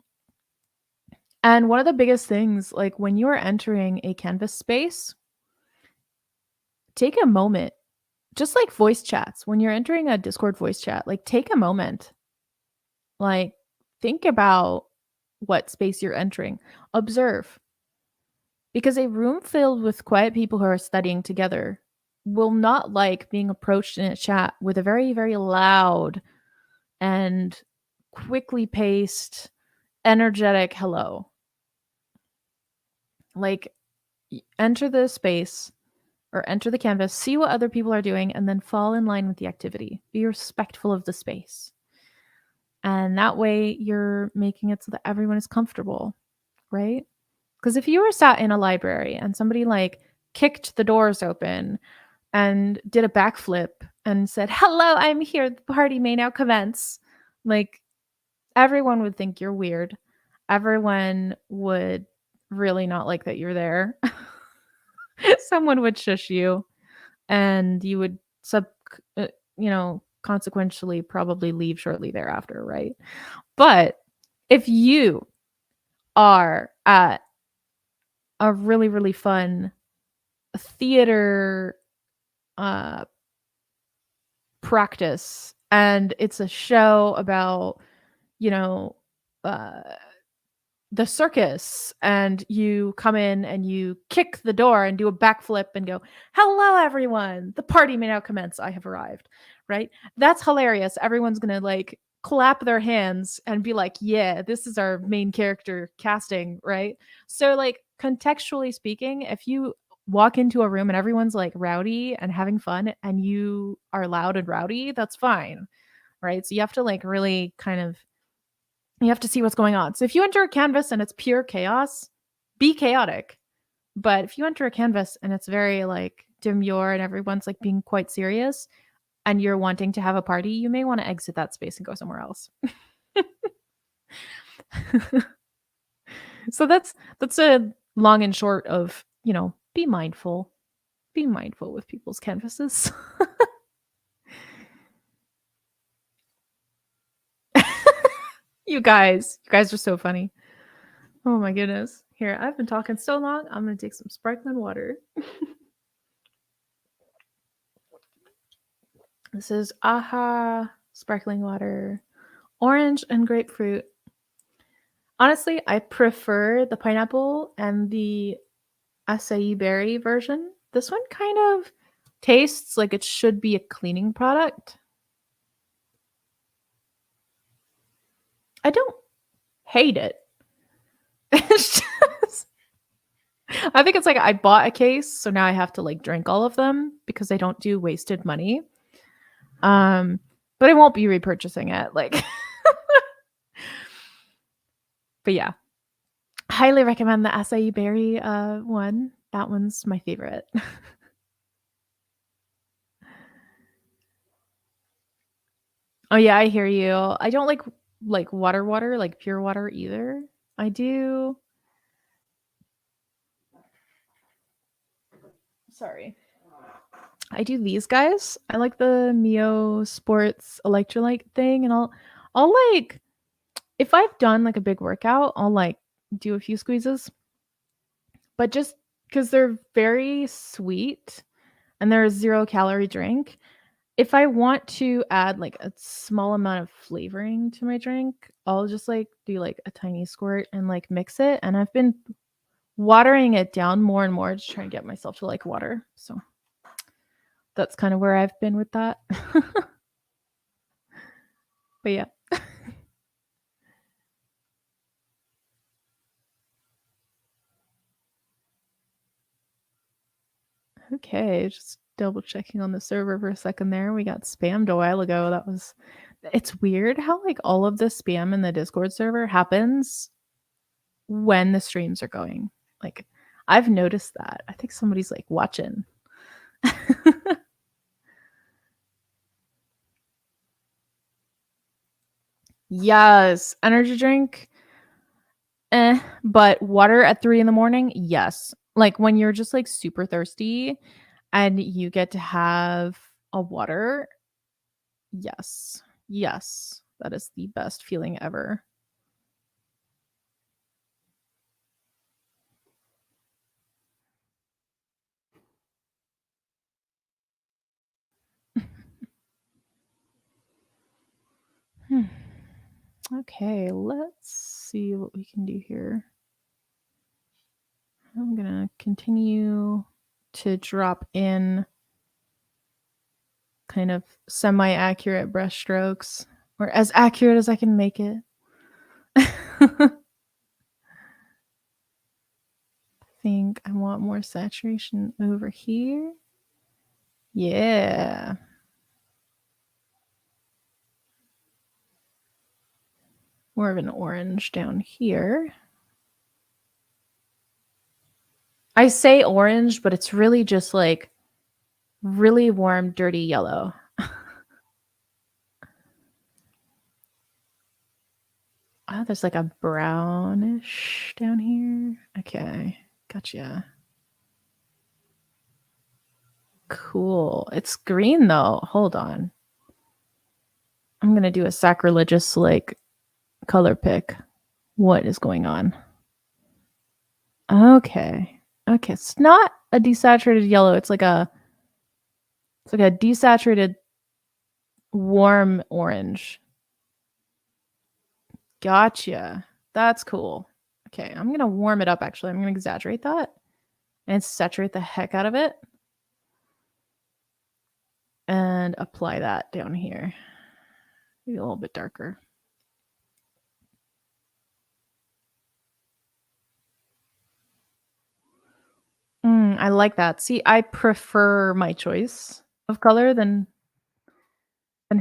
Speaker 1: one of the biggest things, like when you are entering a canvas space, take a moment, just like voice chats. When you're entering a Discord voice chat, like take a moment, like think about what space you're entering, observe. Because a room filled with quiet people who are studying together will not like being approached in a chat with a very, very loud and quickly paced, energetic hello. Like, enter the space or enter the canvas, see what other people are doing, and then fall in line with the activity. Be respectful of the space. And that way you're making it so that everyone is comfortable, right? Because if you were sat in a library and somebody like kicked the doors open and did a backflip and said, "Hello, I'm here. The party may now commence," like everyone would think you're weird. Everyone would really not like that you're there. Someone would shush you and you would consequentially probably leave shortly thereafter, right? But if you are at a really, really fun theater practice and it's a show about, you know, uh, the circus, and you come in and you kick the door and do a backflip and go, "Hello, everyone. The party may now commence. I have arrived." Right? That's hilarious. Everyone's going to like clap their hands and be like, "Yeah, this is our main character casting." Right? So, like, contextually speaking, if you walk into a room and everyone's like rowdy and having fun and you are loud and rowdy, that's fine. Right? So, you have to like really kind of you have to see what's going on. So if you enter a canvas and it's pure chaos, be chaotic. But if you enter a canvas and it's very like demure and everyone's like being quite serious and you're wanting to have a party, you may want to exit that space and go somewhere else. So that's a long and short of, be mindful. Be mindful with people's canvases. You guys are so funny. Oh my goodness. Here, I've been talking so long. I'm going to take some sparkling water. This is AHA sparkling water, orange and grapefruit. Honestly, I prefer the pineapple and the acai berry version. This one kind of tastes like it should be a cleaning product. I don't hate it. It's just, I think it's like I bought a case, so now I have to like drink all of them because I don't do wasted money. But I won't be repurchasing it. Like, but yeah, highly recommend the acai berry one. That one's my favorite. Oh yeah, I hear you. I don't like water, like pure water either. I do. Sorry. I do these guys. I like the Mio Sports electrolyte thing, and I'll like if I've done like a big workout, I'll like do a few squeezes. But just because they're very sweet and they're a 0-calorie drink, if I want to add like a small amount of flavoring to my drink, I'll just like do like a tiny squirt and like mix it. And I've been watering it down more and more to try and get myself to like water. So that's kind of where I've been with that. But yeah. Okay, just double checking on the server for a second there. We got spammed a while ago. It's weird how like all of the spam in the Discord server happens when the streams are going. Like I've noticed that. I think somebody's like watching. Yes, energy drink, but water at 3 in the morning, yes. Like when you're just like super thirsty and you get to have a water, yes. Yes. That is the best feeling ever. Hmm. Okay, let's see what we can do here. I'm gonna continue to drop in kind of semi-accurate brush strokes, or as accurate as I can make it. I think I want more saturation over here. Yeah. More of an orange down here. I say orange, but it's really just like really warm, dirty yellow. Oh, there's like a brownish down here. Okay, gotcha. Cool. It's green though. Hold on. I'm gonna do a sacrilegious like color pick. What is going on? Okay. Okay. It's not a desaturated yellow. It's like a desaturated warm orange. Gotcha. That's cool. Okay, I'm gonna warm it up actually. I'm gonna exaggerate that and saturate the heck out of it. And apply that down here. Maybe a little bit darker. I like that. See, I prefer my choice of color than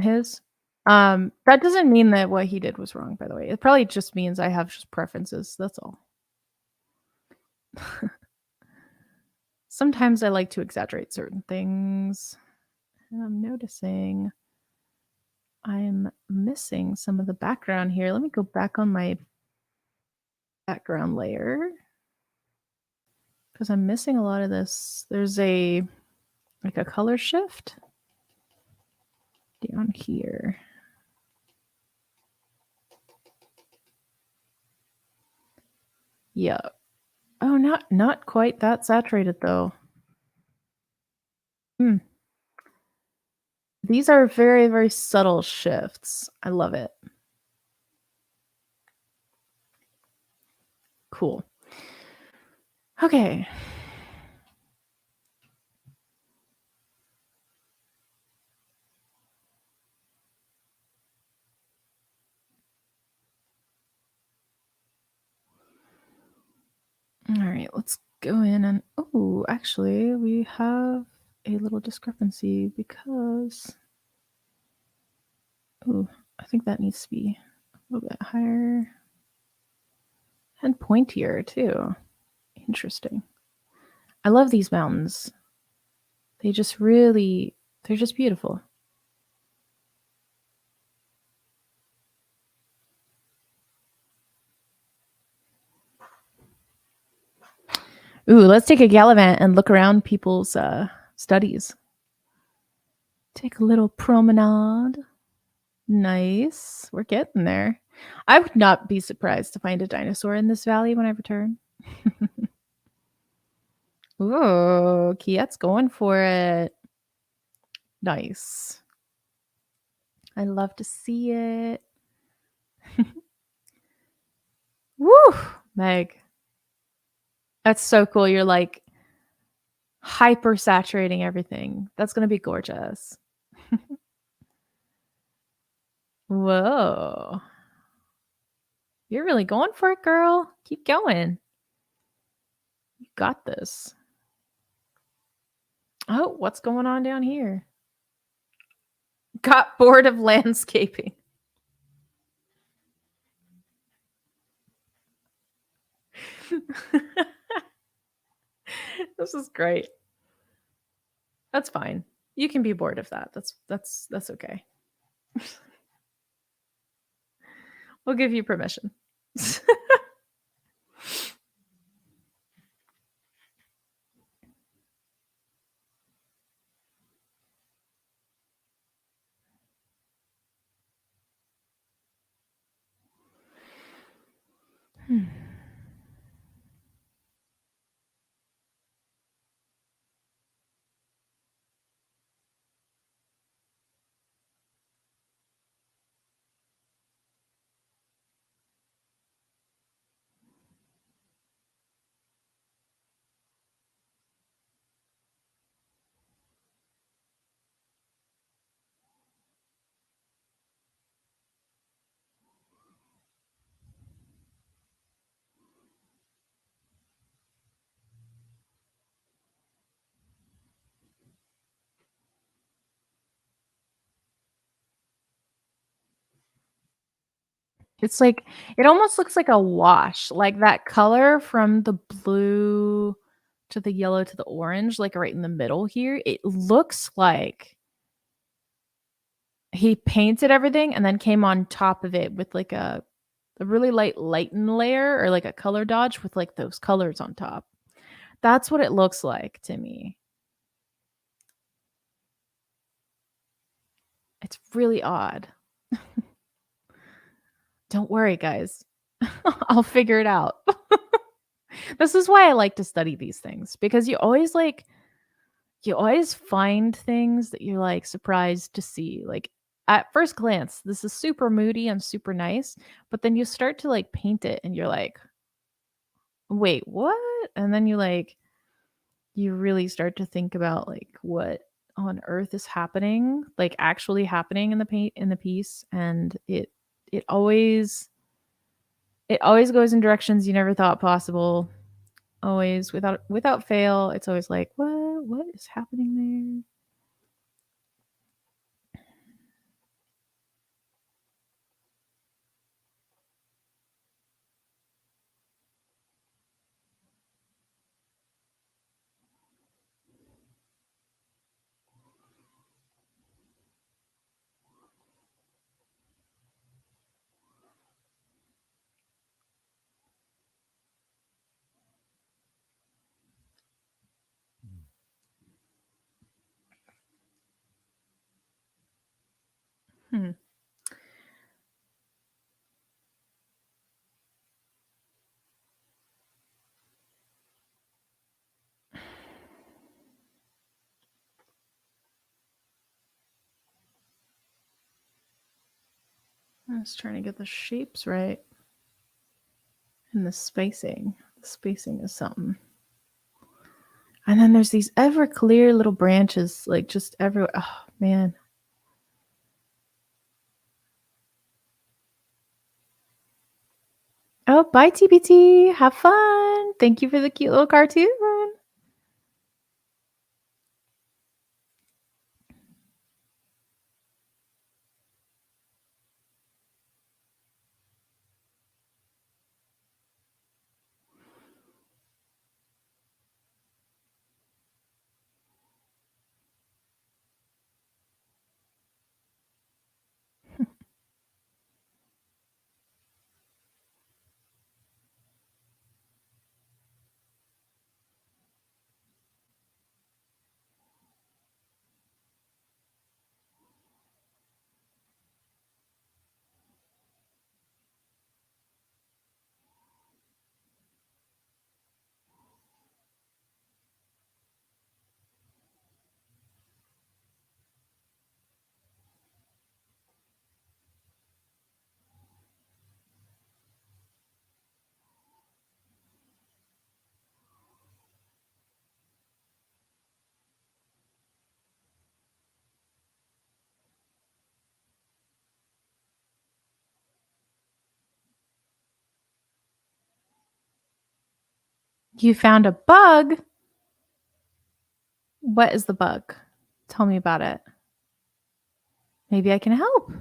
Speaker 1: his. That doesn't mean that what he did was wrong, by the way. It probably just means I have just preferences. That's all. Sometimes I like to exaggerate certain things. And I'm noticing I'm missing some of the background here. Let me go back on my background layer because I'm missing a lot of this. There's a color shift down here. Yeah. Oh, not quite that saturated though. These are very, very subtle shifts. I love it. Cool. Okay. All right, let's go in and oh, actually, we have a little discrepancy because oh, I think that needs to be a little bit higher and pointier too. Interesting. I love these mountains. They're just beautiful. Ooh, let's take a gallivant and look around people's studies. Take a little promenade. Nice. We're getting there. I would not be surprised to find a dinosaur in this valley when I return. Ooh, Kiet's going for it. Nice. I love to see it. Woo, Meg. That's so cool. You're like hyper saturating everything. That's going to be gorgeous. Whoa. You're really going for it, girl. Keep going. You got this. Oh, what's going on down here? Got bored of landscaping. This is great. That's fine. You can be bored of that. That's okay. We'll give you permission. Hmm. It's like it almost looks like a wash, like that color from the blue to the yellow to the orange, like right in the middle here. It looks like he painted everything and then came on top of it with like a really light lighten layer or like a color dodge with like those colors on top. That's what it looks like to me. It's really odd. Don't worry, guys. I'll figure it out. This is why I like to study these things because you always find things that you're like surprised to see. Like at first glance, this is super moody and super nice, but then you start to like paint it and you're like, "Wait, what?" And then you really start to think about like what on earth is happening, like actually happening in the paint in the piece and it always goes in directions you never thought possible. Always without fail. It's always like, what is happening there? I was trying to get the shapes right and the spacing. The spacing is something. And then there's these ever clear little branches, like just everywhere. Oh man. Oh, bye TBT. Have fun. Thank you for the cute little cartoon. You found a bug? What is the bug? Tell me about it. Maybe I can help.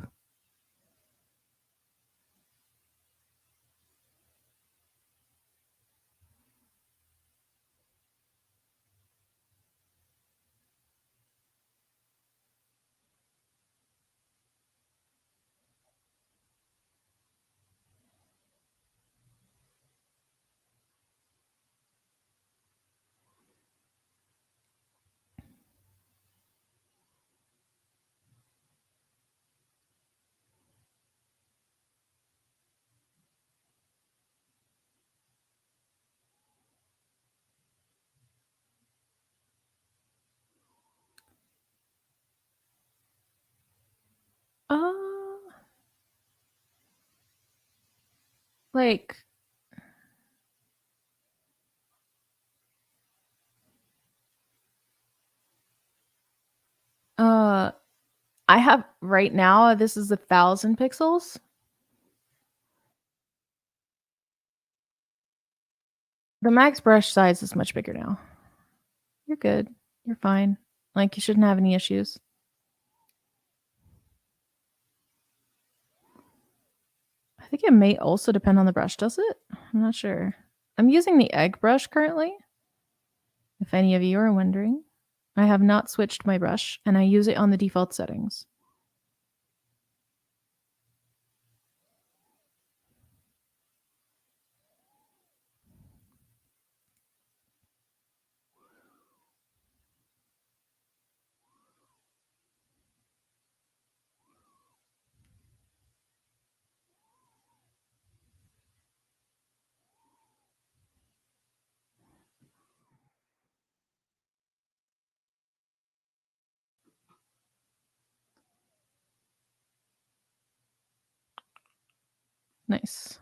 Speaker 1: Like, uh, I have right now, this is 1,000 pixels. The max brush size is much bigger now. You're good. You're fine. Like, you shouldn't have any issues. I think it may also depend on the brush, does it? I'm not sure. I'm using the egg brush currently, if any of you are wondering. I have not switched my brush, and I use it on the default settings. Nice.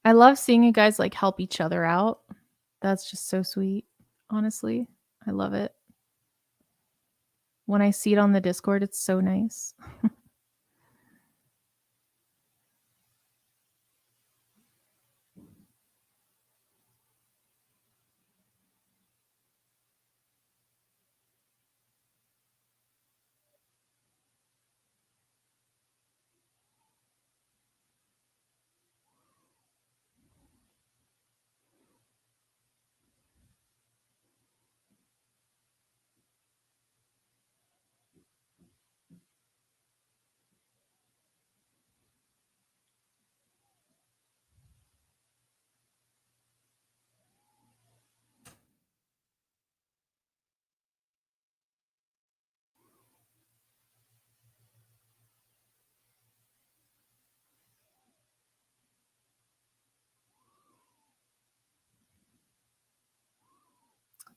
Speaker 1: I love seeing you guys, like, help each other out. That's just so sweet, honestly. I love it. When I see it on the Discord, it's so nice.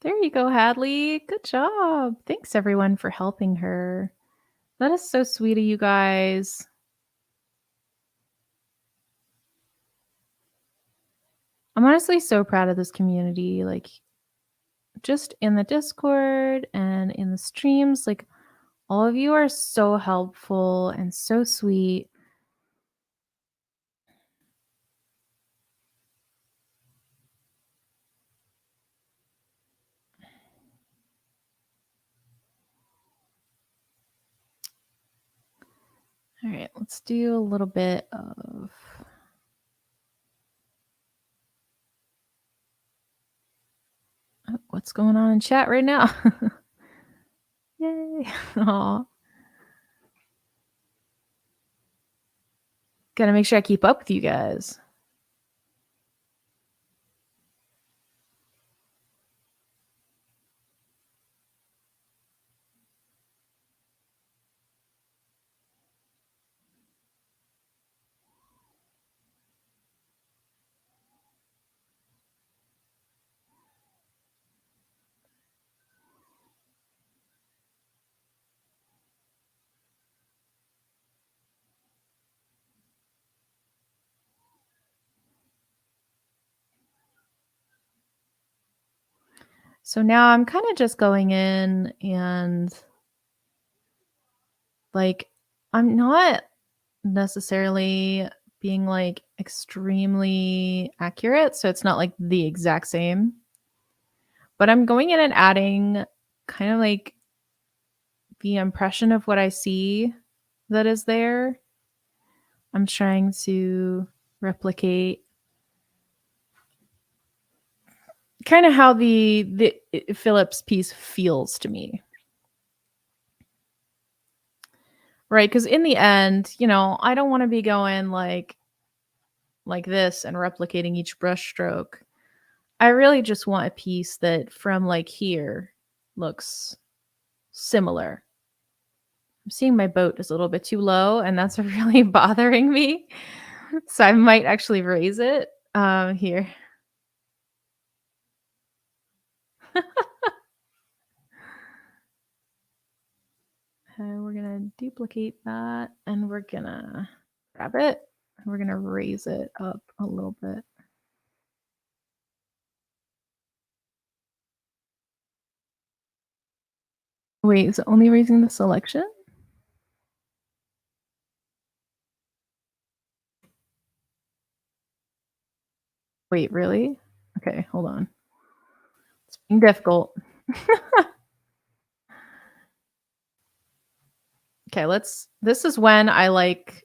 Speaker 1: There you go, Hadley. Good job. Thanks, everyone, for helping her. That is so sweet of you guys. I'm honestly so proud of this community, like, just in the Discord and in the streams, like, all of you are so helpful and so sweet. All right, let's do a little bit of what's going on in chat right now. Yay. Aw. Gotta make sure I keep up with you guys. So now I'm kind of just going in and like I'm not necessarily being like extremely accurate, so it's not like the exact same. But I'm going in and adding kind of like the impression of what I see that is there. I'm trying to replicate kind of how the Phillips piece feels to me. Right? Cuz in the end, I don't want to be going like this and replicating each brush stroke. I really just want a piece that from like here looks similar. I'm seeing my boat is a little bit too low and that's really bothering me. So I might actually raise it here. We're going to duplicate that and we're going to grab it. We're going to raise it up a little bit. Wait, is it only raising the selection? Wait, really? Okay, hold on. It's being difficult. Okay, this is when I like,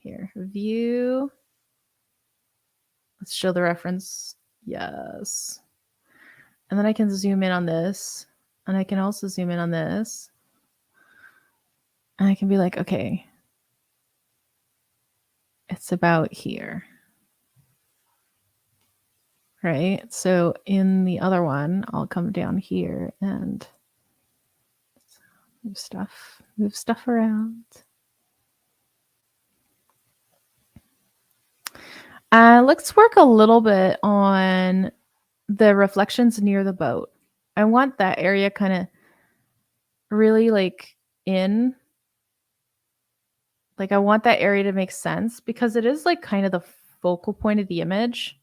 Speaker 1: here, view. Let's show the reference. Yes. And then I can zoom in on this. And I can also zoom in on this. And I can be like, okay, it's about here. Right? So in the other one, I'll come down here and move stuff around. Let's work a little bit on the reflections near the boat. I want that area kind of really like in. Like I want that area to make sense because it is like kind of the focal point of the image.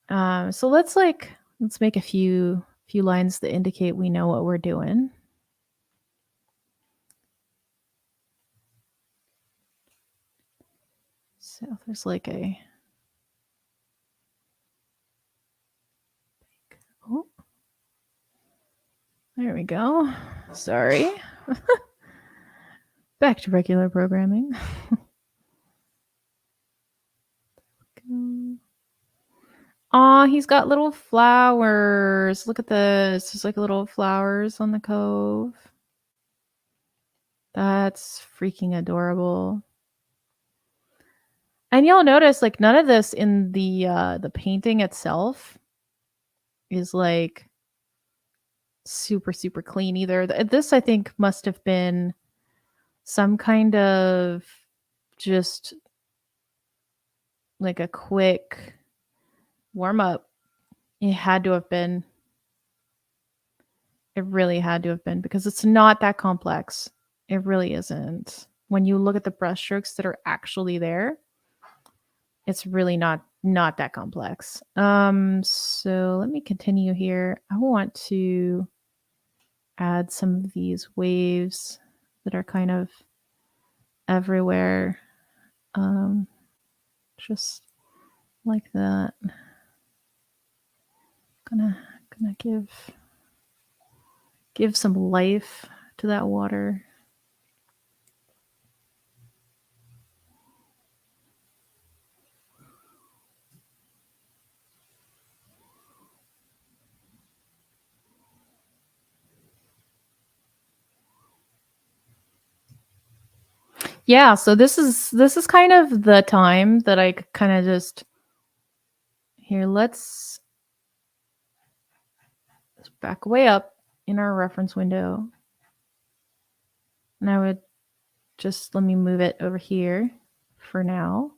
Speaker 1: So let's make a few lines that indicate we know what we're doing. So there's like a, oh, there we go. Sorry. Back to regular programming. Aw, he's got little flowers. Look at this. There's like little flowers on the cove. That's freaking adorable. And you'll notice like none of this in the painting itself is like super clean either. This I think must have been some kind of just like a quick warm up. It had to have been. It really had to have been because it's not that complex. It really isn't. When you look at the brushstrokes that are actually there, it's really not that complex. So let me continue here. I want to add some of these waves that are kind of everywhere. Just like that. Gonna give some life to that water. Yeah, so this is kind of the time that I kind of just here, let's back way up in our reference window. And I would just let me move it over here for now.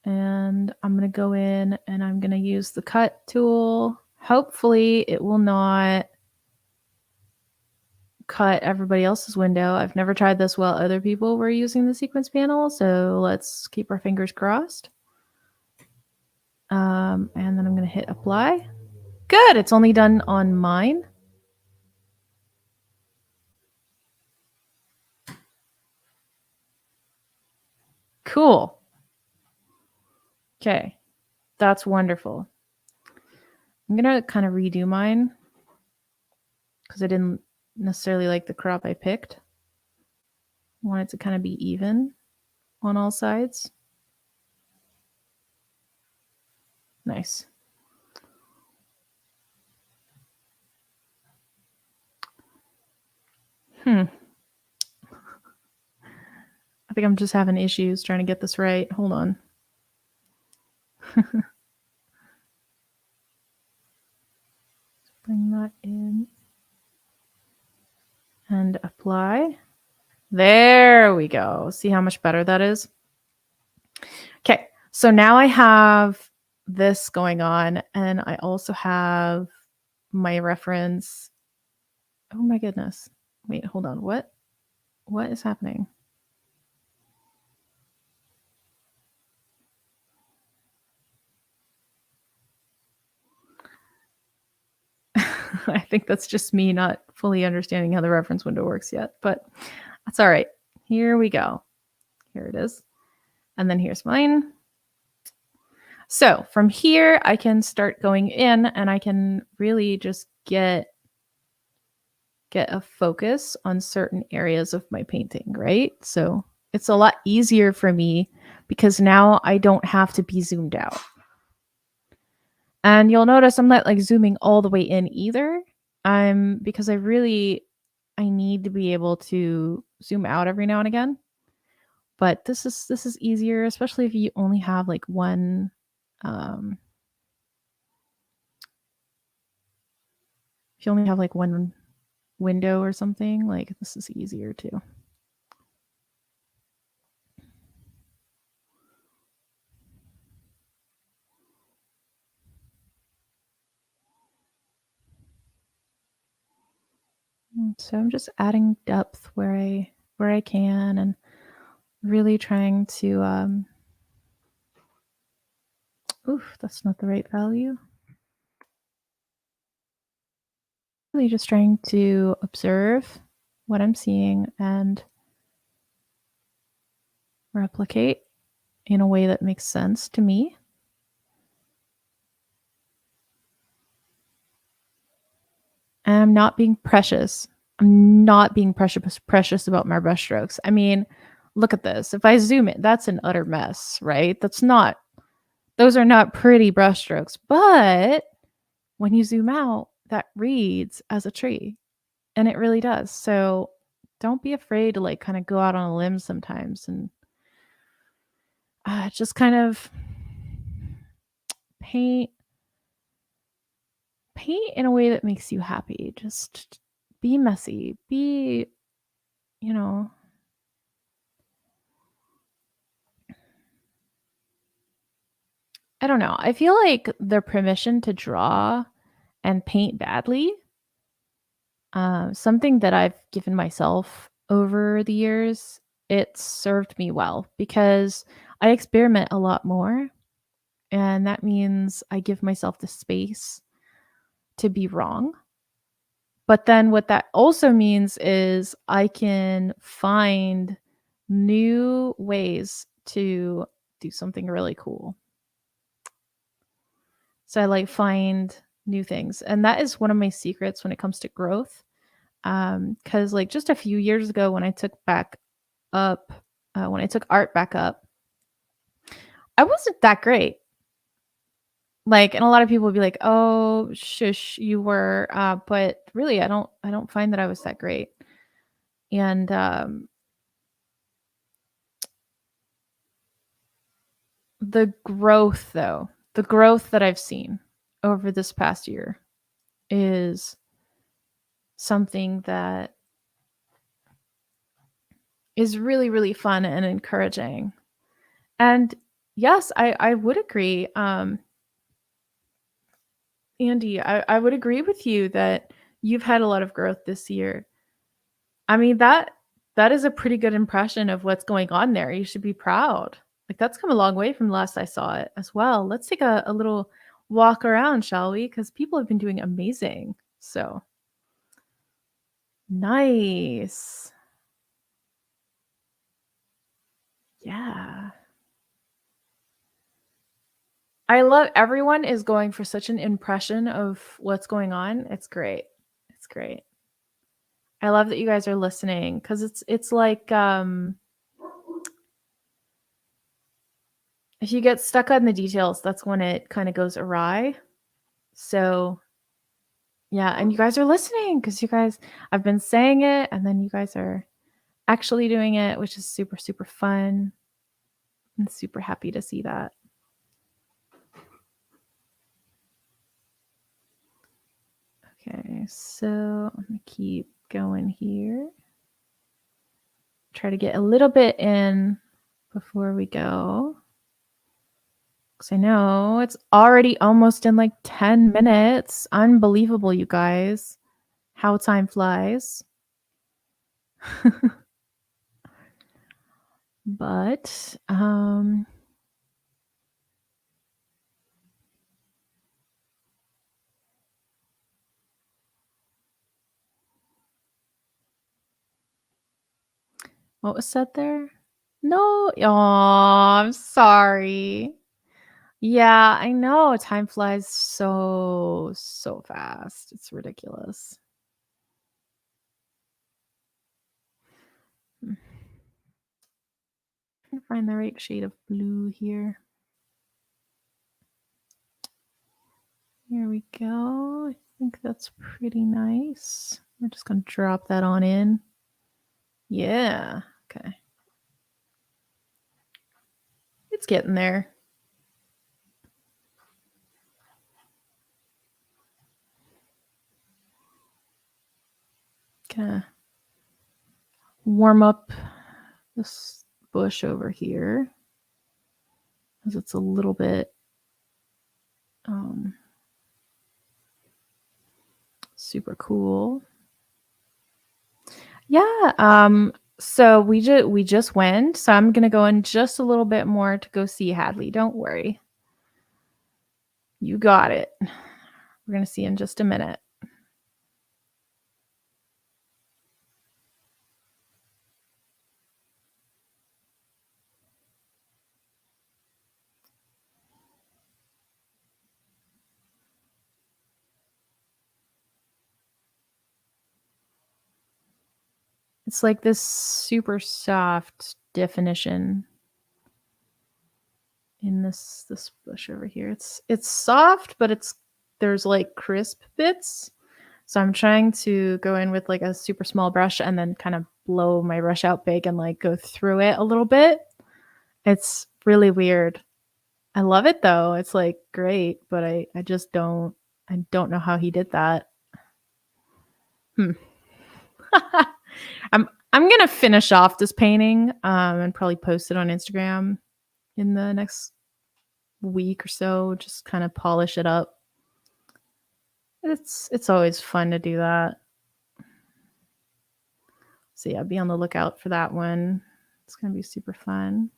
Speaker 1: And I'm going to go in and I'm going to use the cut tool. Hopefully it will not cut everybody else's window. I've never tried this while other people were using the sequence panel, so let's keep our fingers crossed. And then I'm going to hit apply. Good, it's only done on mine. Cool. Okay, that's wonderful. I'm going to kind of redo mine because I didn't necessarily like the crop I picked. I want it to kind of be even on all sides. Nice. I think I'm just having issues trying to get this right. Hold on. Bring that in. And apply. There we go. See how much better that is? Okay, so now I have this going on, and I also have my reference. Oh my goodness. Wait, hold on. What is happening? I think that's just me not fully understanding how the reference window works yet, but that's all right. Here we go. Here it is. And then here's mine. So from here, I can start going in and I can really just get a focus on certain areas of my painting, right? So it's a lot easier for me because now I don't have to be zoomed out. And you'll notice I'm not like zooming all the way in either. Because I need to be able to zoom out every now and again. But this is easier, especially if you only have like one if you only have like one window or something, like this is easier too. So I'm just adding depth where I can and really trying to oof, that's not the right value. Really just trying to observe what I'm seeing and replicate in a way that makes sense to me. And I'm not being precious. I'm not being precious about my brush strokes. I mean, look at this. If I zoom in, that's an utter mess, right? Those are not pretty brush strokes. But when you zoom out, that reads as a tree. And it really does. So don't be afraid to like kind of go out on a limb sometimes and just kind of paint in a way that makes you happy. Just be messy. Be, you know, I don't know. I feel like the permission to draw and paint badly, something that I've given myself over the years, it served me well because I experiment a lot more. And that means I give myself the space to be wrong. But then what that also means is I can find new ways to do something really cool. So I like find new things. And that is one of my secrets when it comes to growth. Cause like just a few years ago when I took art back up, I wasn't that great. Like, and a lot of people would be like, "Oh, shush, you were," but really, I don't find that I was that great. And the growth, though, the growth that I've seen over this past year is something that is really, really fun and encouraging. And yes, I would agree, Andy. I would agree with you that you've had a lot of growth this year. I mean, that is a pretty good impression of what's going on there. You should be proud. Like, that's come a long way from last I saw it as well. Let's take a little walk around, shall we? Because people have been doing amazing. So nice. Yeah. I love everyone is going for such an impression of what's going on. It's great. It's great. I love that you guys are listening because it's like if you get stuck on the details, that's when it kind of goes awry. So yeah, and you guys are listening because I've been saying it, and then you guys are actually doing it, which is super, super fun. I'm super happy to see that. Okay, so I'm gonna keep going here. Try to get a little bit in before we go. Because I know it's already almost in like 10 minutes. Unbelievable, you guys. How time flies. But What was said there? No. Oh, I'm sorry. Yeah, I know. Time flies so fast. It's ridiculous. Hmm. Trying to find the right shade of blue here. Here we go. I think that's pretty nice. We're just going to drop that on in. Yeah. Okay. It's getting there. Gonna warm up this bush over here because it's a little bit super cool. Yeah. So we just went. So I'm gonna go in just a little bit more to go see Hadley. Don't worry. You got it. We're gonna see in just a minute. It's like this super soft definition in this bush over here. It's soft, but there's like crisp bits. So I'm trying to go in with like a super small brush and then kind of blow my brush out big and like go through it a little bit. It's really weird. I love it though. It's like great, but I just don't know how he did that. I'm gonna finish off this painting and probably post it on Instagram in the next week or so. Just kind of polish it up. It's always fun to do that. So yeah, be on the lookout for that one. It's gonna be super fun.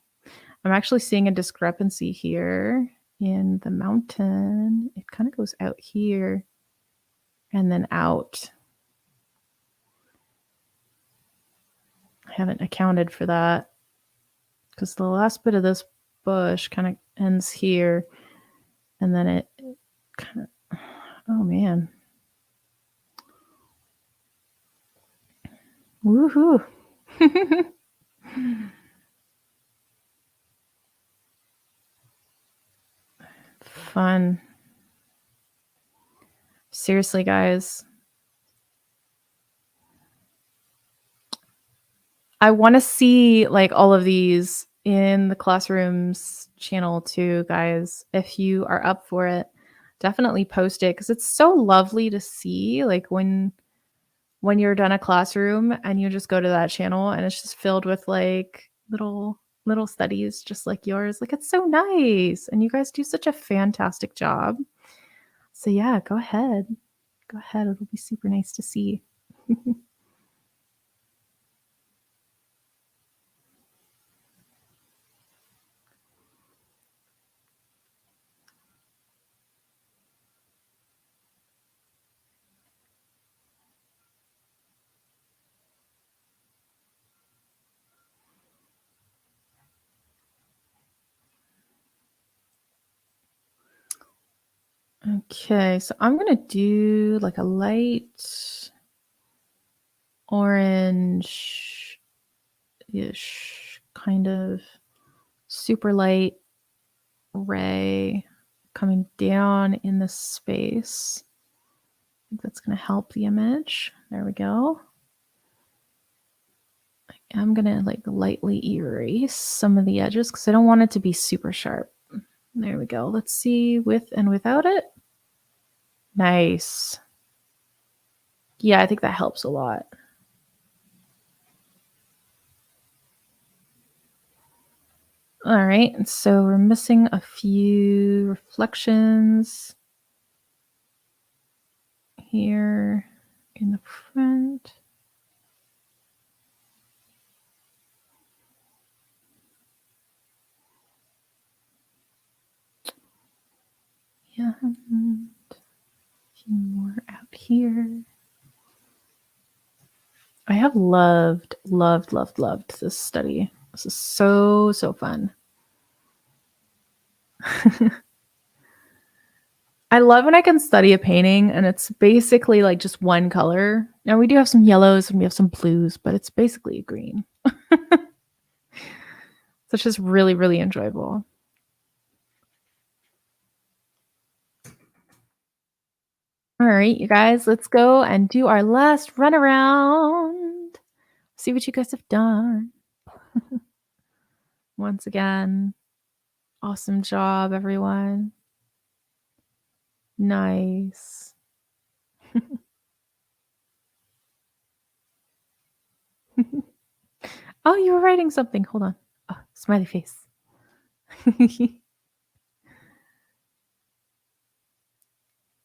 Speaker 1: I'm actually seeing a discrepancy here in the mountain. It kind of goes out here and then out. I haven't accounted for that because the last bit of this bush kind of ends here and then it kind of, oh man. Woohoo. Fun. Seriously, guys. I want to see like all of these in the classrooms channel too, guys. If you are up for it, definitely post it because it's so lovely to see like when you're done a classroom and you just go to that channel and it's just filled with like little studies just like yours. Like it's so nice. And you guys do such a fantastic job. So yeah, go ahead. Go ahead. It'll be super nice to see. Okay, so I'm gonna do like a light orange-ish kind of super light ray coming down in this space. I think that's gonna help the image. There we go. I'm gonna like lightly erase some of the edges because I don't want it to be super sharp. There we go. Let's see with and without it. Nice. Yeah, I think that helps a lot. All right, so we're missing a few reflections here in the front. Yeah, a few more out here. I have loved, loved, loved, loved this study. This is so, so fun. I love when I can study a painting and it's basically like just one color. Now we do have some yellows and we have some blues, but it's basically a green. So it's just really, really enjoyable. All right, you guys, let's go and do our last run around. See what you guys have done. Once again, awesome job, everyone. Nice. Oh, you were writing something. Hold on. Oh, smiley face.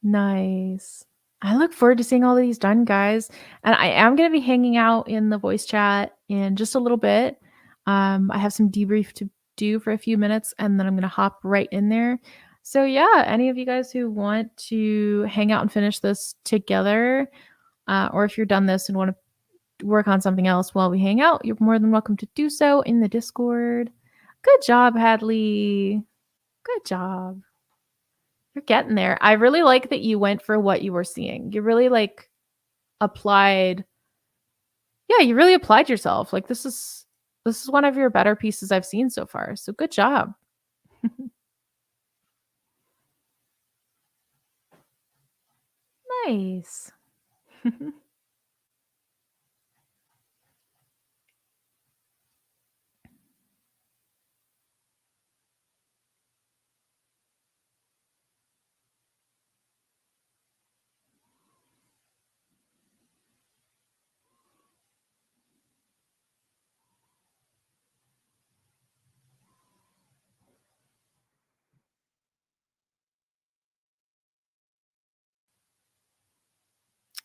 Speaker 1: Nice. I look forward to seeing all of these done, guys. And I am going to be hanging out in the voice chat in just a little bit. I have some debrief to do for a few minutes and then I'm going to hop right in there. So, yeah, any of you guys who want to hang out and finish this together, or if you're done this and want to work on something else while we hang out, you're more than welcome to do so in the Discord. Good job, Hadley. Good job. You're getting there. I really like that you went for what you were seeing. You really like applied. Yeah, you really applied yourself. Like this is one of your better pieces I've seen so far. So good job. Nice.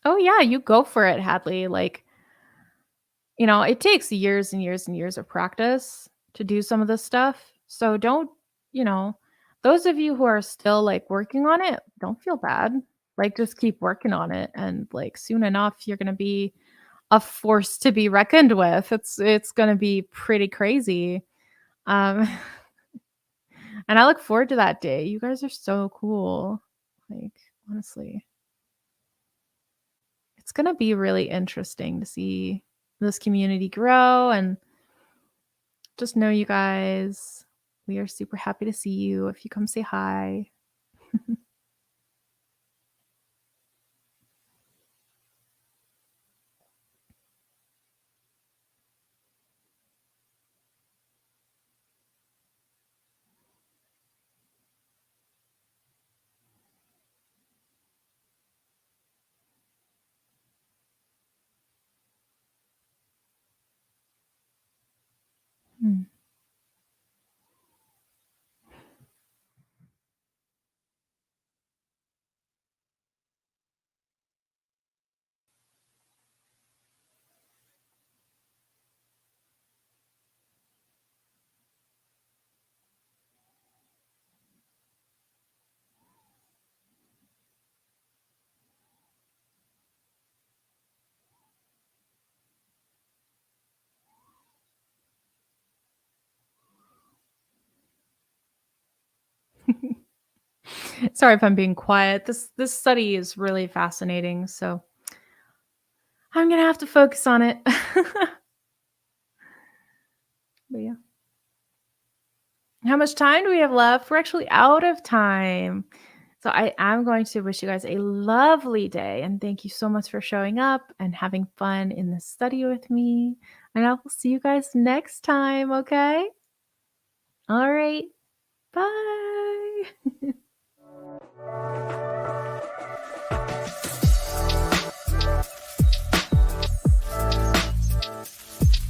Speaker 1: Oh yeah, you go for it, Hadley. Like, it takes years and years and years of practice to do some of this stuff. So don't, you know, those of you who are still like working on it, don't feel bad. Like just keep working on it and like soon enough you're going to be a force to be reckoned with. It's going to be pretty crazy. Um and I look forward to that day. You guys are so cool. Like honestly, it's going to be really interesting to see this community grow and just know you guys. We are super happy to see you. If you come say hi. Hmm. Sorry if I'm being quiet. This study is really fascinating, so I'm going to have to focus on it. But yeah. How much time do we have left? We're actually out of time. So I am going to wish you guys a lovely day and thank you so much for showing up and having fun in the study with me. And I will see you guys next time, okay? All right. Bye.